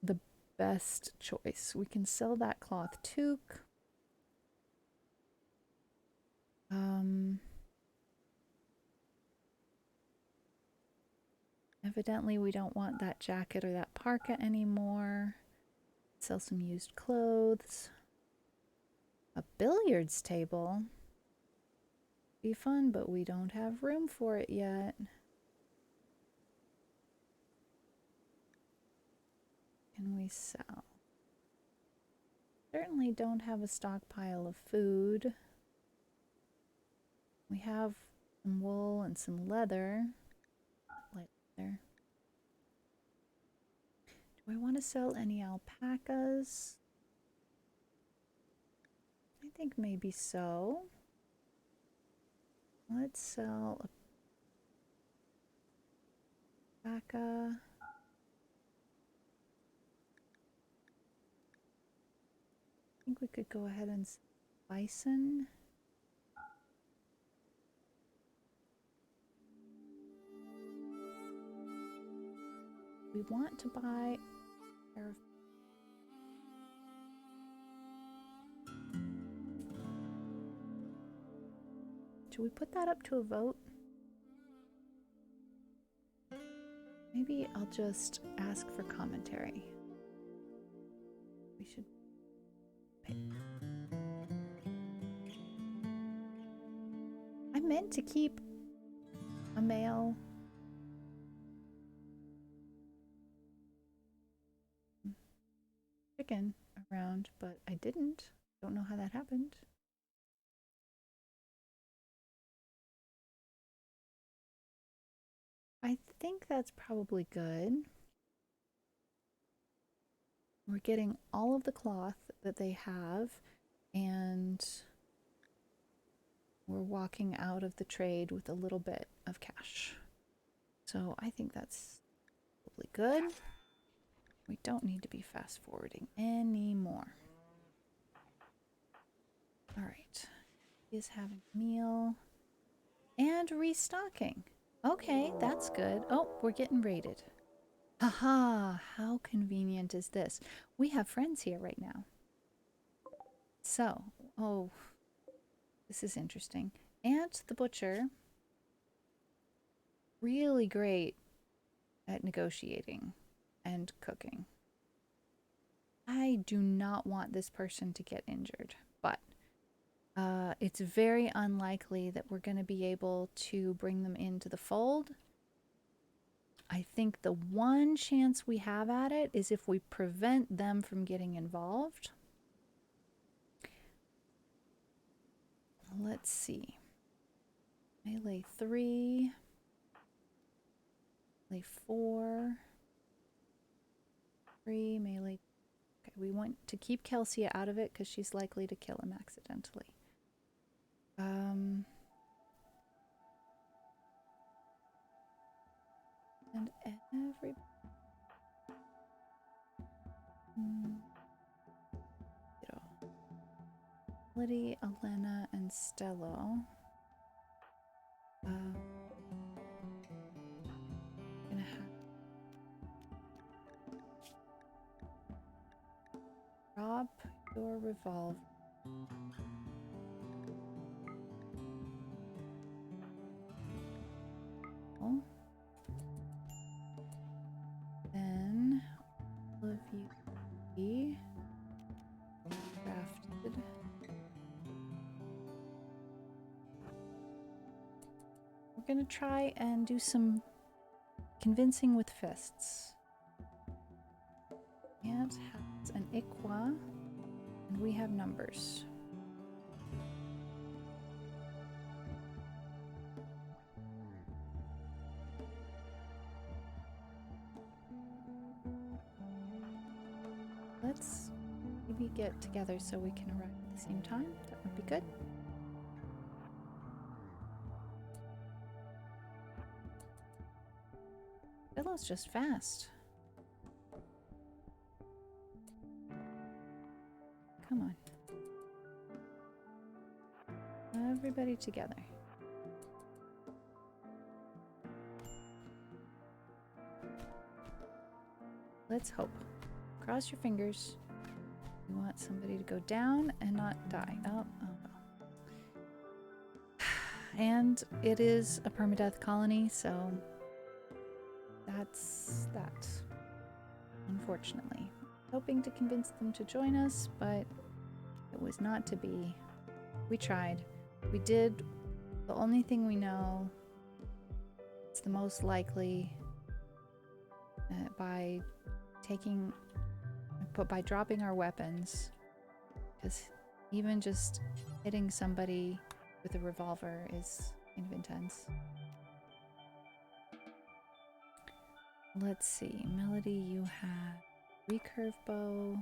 the best choice. We can sell that cloth toque. Evidently we don't want that jacket or that parka anymore. Sell some used clothes. A billiards table. Be fun, but we don't have room for it yet. Can we sell? Certainly don't have a stockpile of food. We have some wool and some leather. there. Do I want to sell any alpacas? I think maybe so. Let's sell alpaca. I think we could go ahead and sell bison. We want to buy a pair of should we put that up to a vote? Maybe I'll just ask for commentary. We should pay. I meant to keep a male chicken around, but I didn't. Don't know how that happened. I think that's probably good. We're getting all of the cloth that they have, and we're walking out of the trade with a little bit of cash. So I think that's probably good. We don't need to be fast forwarding anymore. All right. He is having a meal and restocking. Okay, that's good. Oh, we're getting raided. Haha, how convenient is this? We have friends here right now. So, oh, this is interesting. Ant the butcher, really great at negotiating and cooking. I do not want this person to get injured, but it's very unlikely that we're going to be able to bring them into the fold. I think the one chance we have at it is if we prevent them from getting involved. Let's see. Melee 3. Melee 4. 3. Melee. Okay, we want to keep Kelsey out of it because she's likely to kill him accidentally. And every. Liddy, Elena, and Stello. Gonna have drop your revolver. Then all of you be crafted. We're gonna try and do some convincing with fists. Ant has an Iqua, and we have numbers. Let's maybe get together so we can arrive at the same time. That would be good. Billow's just fast. Come on. Everybody together. Let's hope. Cross your fingers. We want somebody to go down and not die. Oh, oh no. And it is a permadeath colony, so that's that. Unfortunately. Hoping to convince them to join us, but it was not to be. We tried. We did the only thing we know. It's the most likely by dropping our weapons, because even just hitting somebody with a revolver is kind of intense. Let's see. Melody, you have recurve bow.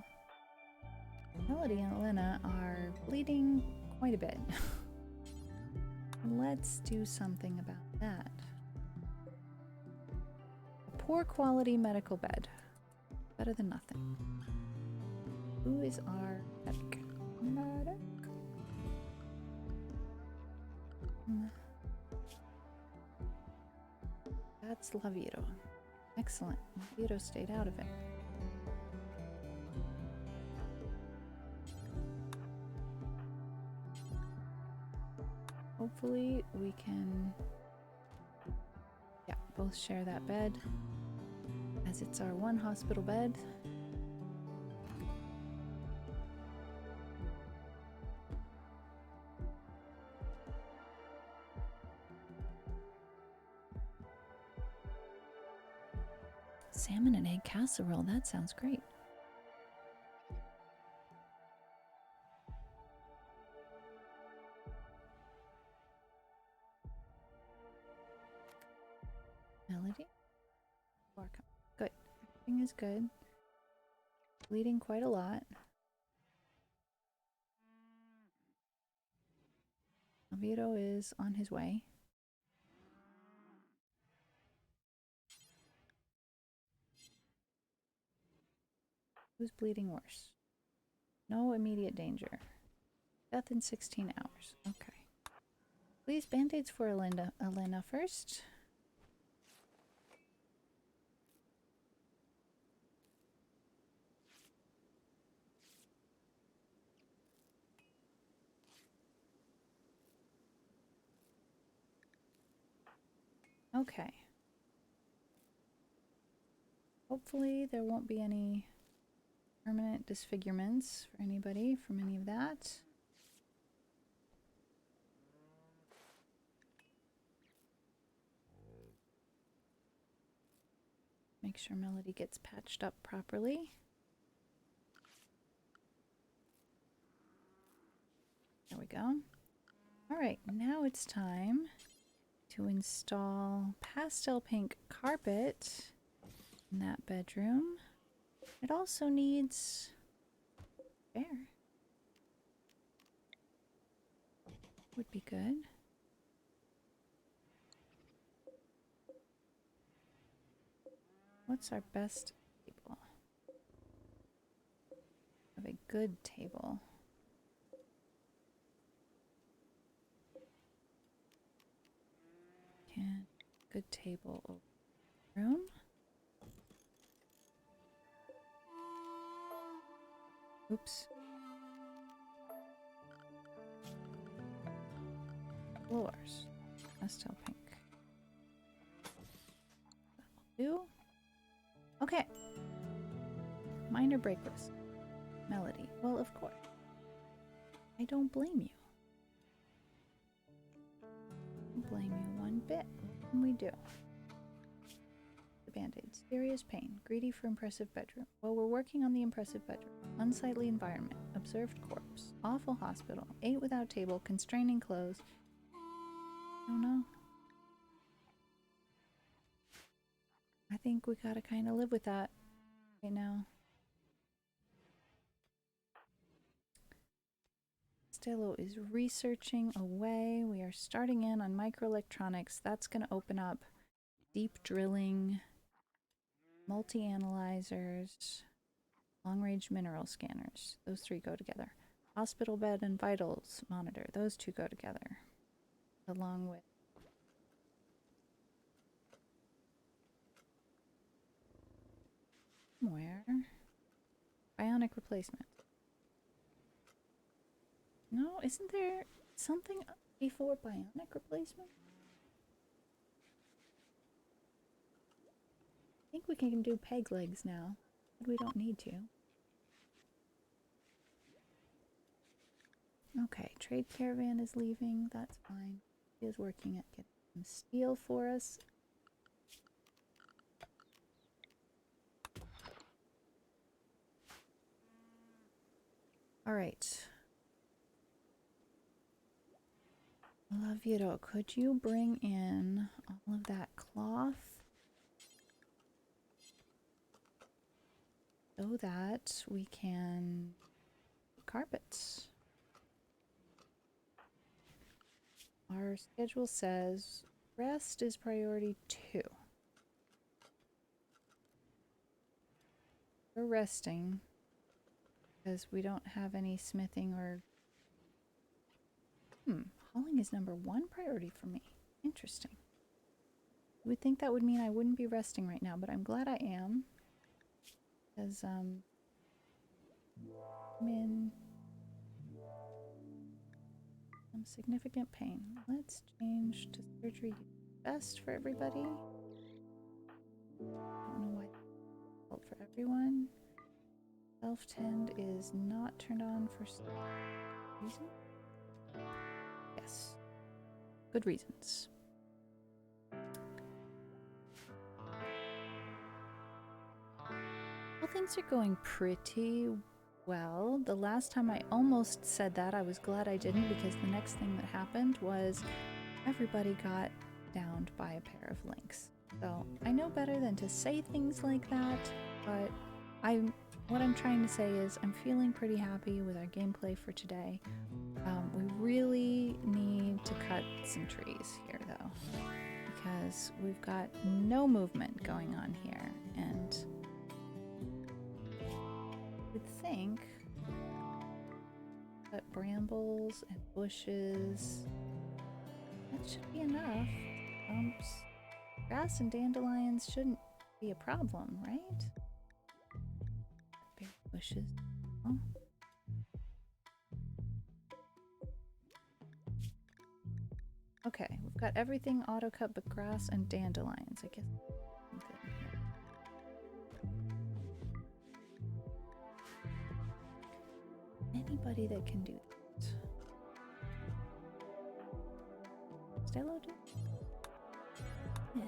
Melody and Elena are bleeding quite a bit. Let's do something about that. A poor quality medical bed. Better than nothing. Who is our medic? Medic? That's Laviro. Excellent. Laviro stayed out of it. Hopefully we can, yeah, both share that bed, as it's our one hospital bed. Salmon and egg casserole, that sounds great. Melody? Good. Everything is good. Bleeding quite a lot. Alvito is on his way. Who's bleeding worse? No immediate danger. Death in 16 hours. Okay. Please band-aids for Elena first. Okay. Hopefully there won't be any permanent disfigurements for anybody from any of that. Make sure Melody gets patched up properly. There we go. Alright, now it's time to install pastel pink carpet in that bedroom. It also needs air. Would be good. What's our best table? Have a good table. Can good table over room. Oops. Floors. Pastel pink. That'll do. Okay. Minor break risk. Melody. Well, of course. I don't blame you. I don't blame you one bit. What can we do? The band-aids. Serious pain. Greedy for impressive bedroom. Well, we're working on the impressive bedroom. Unsightly environment. Observed corpse. Awful hospital. Ate without table. Constraining clothes. I don't know. I think we gotta kind of live with that right now. Stelo is researching away. We are starting in on microelectronics. That's going to open up deep drilling, multi-analyzers, long-range mineral scanners. Those three go together. Hospital bed and vitals monitor. Those two go together. Along with where? Bionic replacement. No, isn't there something before bionic replacement? I think we can do peg legs now, but we don't need to. Okay, trade caravan is leaving. That's fine. He is working at getting some steel for us. All right. Laviro, could you bring in all of that cloth? so that we can carpets. Our schedule says rest is priority 2. We're resting because we don't have any smithing or... hauling is number 1 priority for me. Interesting. You would think that would mean I wouldn't be resting right now, but I'm glad I am. Because, I'm in some significant pain. Let's change to surgery best for everybody. I don't know why it's default for everyone. Self-tend is not turned on for some reason. Yes. Good reasons. Well, things are going pretty well. The last time I almost said that, I was glad I didn't, because the next thing that happened was everybody got downed by a pair of lynx. So I know better than to say things like that, but what I'm trying to say is I'm feeling pretty happy with our gameplay for today. We really need to cut some trees here, though, because we've got no movement going on here, and I would think that brambles and bushes, that should be enough. Grass and dandelions shouldn't be a problem, right? Berry bushes. Oh. Okay, we've got everything auto-cut but grass and dandelions. I guess something here. Anybody that can do that. Stello do? Yes.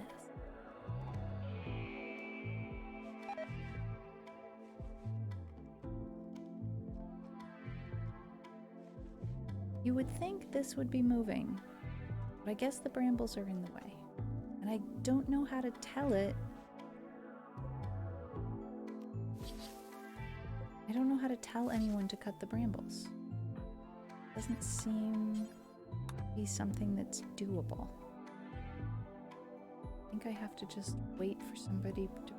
You would think this would be moving, but I guess the brambles are in the way. And I don't know how to tell it. I don't know how to tell anyone to cut the brambles. Doesn't seem to be something that's doable. I think I have to just wait for somebody to...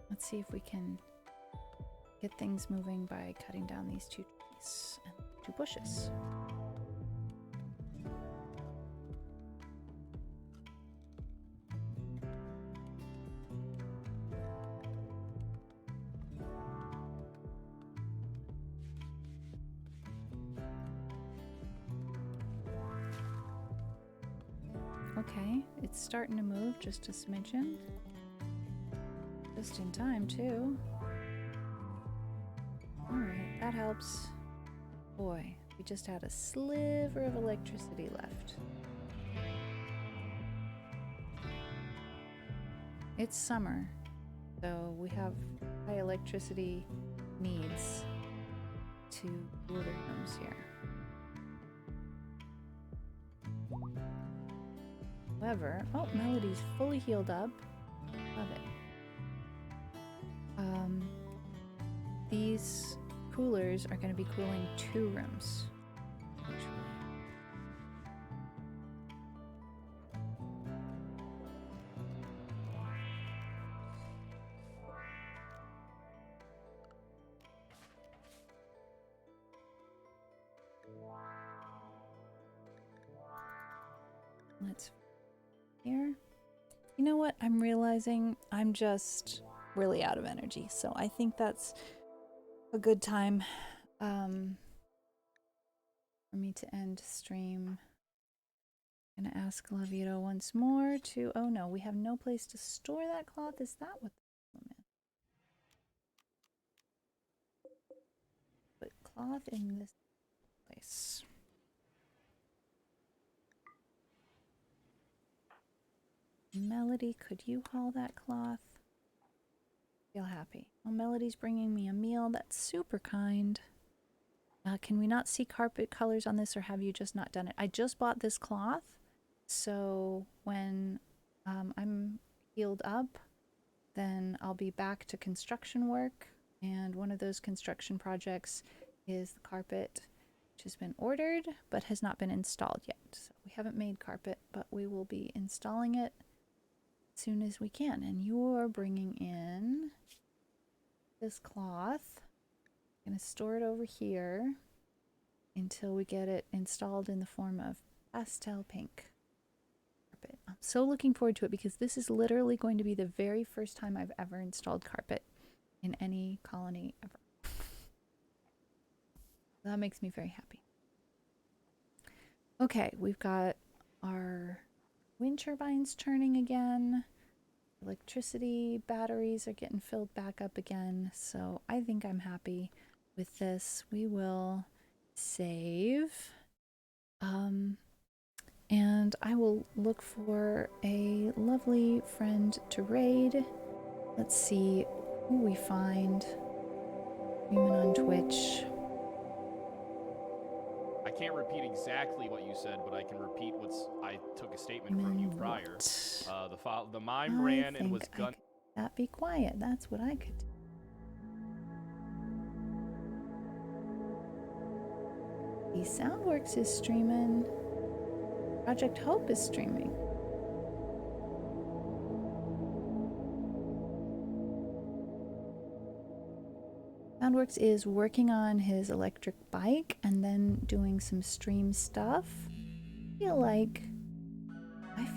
Let's see if we can get things moving by cutting down these 2 trees and 2 bushes. Okay, it's starting to move just a smidgen. Just in time, too. Alright, that helps. Boy, we just had a sliver of electricity left. It's summer, so we have high electricity needs to cool the rooms here. However, oh, Melody's fully healed up. Love it. These coolers are going to be cooling 2 rooms. Let's here. You know what? I'm realizing I'm just really out of energy, so I think that's a good time for me to end stream. I'm gonna ask Lavito once more to... Oh no, we have no place to store that cloth. Is that what the problem is? Put cloth in this place. Melody, could you haul that cloth? Feel happy. Well, Melody's bringing me a meal. That's super kind. Can we not see carpet colors on this, or have you just not done it? I just bought this cloth, so when I'm healed up, then I'll be back to construction work, and one of those construction projects is the carpet, which has been ordered but has not been installed yet. So we haven't made carpet, but we will be installing it as soon as we can. And you're bringing in this cloth. I'm going to store it over here until we get it installed in the form of pastel pink carpet. I'm so looking forward to it because this is literally going to be the very first time I've ever installed carpet in any colony ever. That makes me very happy. Okay, we've got our wind turbines turning again. Electricity batteries are getting filled back up again. So I think I'm happy with this. We will save. And I will look for a lovely friend to raid. Let's see who we find. Streaming on Twitch. I can't repeat exactly what you said, but I can repeat I took a statement from you prior. The mime ran and was gun. That be quiet. That's what I could do. The Soundworks is streaming. Project Hope is streaming. Soundworks is working on his electric bike and then doing some stream stuff. I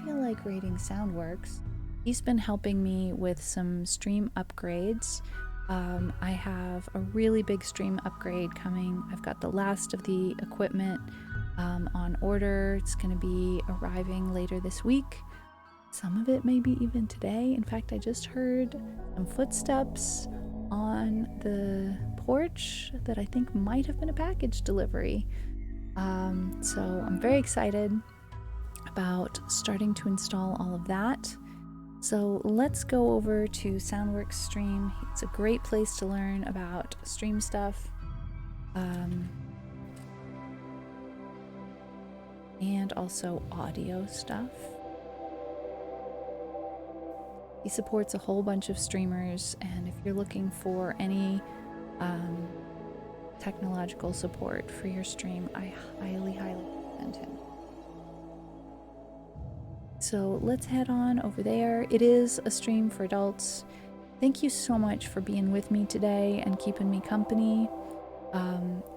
feel like rating Soundworks. He's been helping me with some stream upgrades. I have a really big stream upgrade coming. I've got the last of the equipment on order. It's going to be arriving later this week. Some of it maybe even today. In fact, I just heard some footsteps on the porch that I think might have been a package delivery. So I'm very excited about starting to install all of that. So let's go over to Soundworks Stream. It's a great place to learn about stream stuff. And also audio stuff. He supports a whole bunch of streamers, and if you're looking for any technological support for your stream, I highly recommend him. So let's head on over there. It is a stream for adults. Thank you so much for being with me today and keeping me company.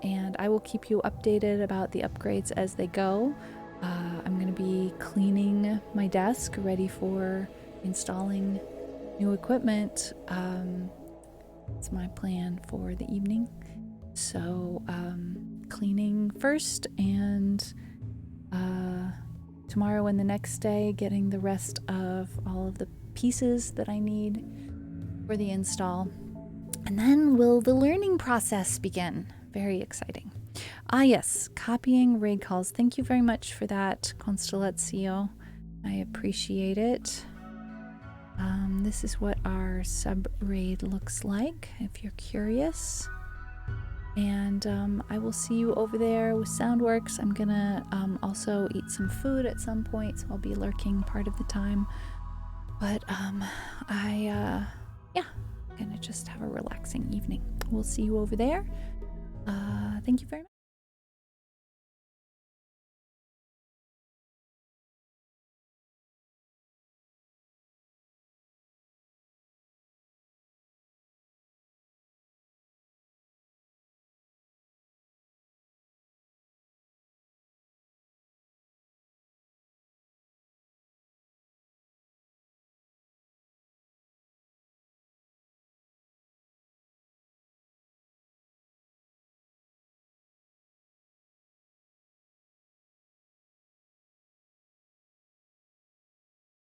And I will keep you updated about the upgrades as they go. I'm going to be cleaning my desk, ready for installing new equipment. It's my plan for the evening. So cleaning first, and tomorrow and the next day getting the rest of all of the pieces that I need for the install. And then will the learning process begin. Very exciting. Ah yes, copying raid calls. Thank you very much for that, Constellazio. I appreciate it. This is what our sub raid looks like, if you're curious. And I will see you over there with Soundworks. I'm gonna also eat some food at some point, so I'll be lurking part of the time. But yeah, I'm gonna just have a relaxing evening. We'll see you over there. Thank you very much.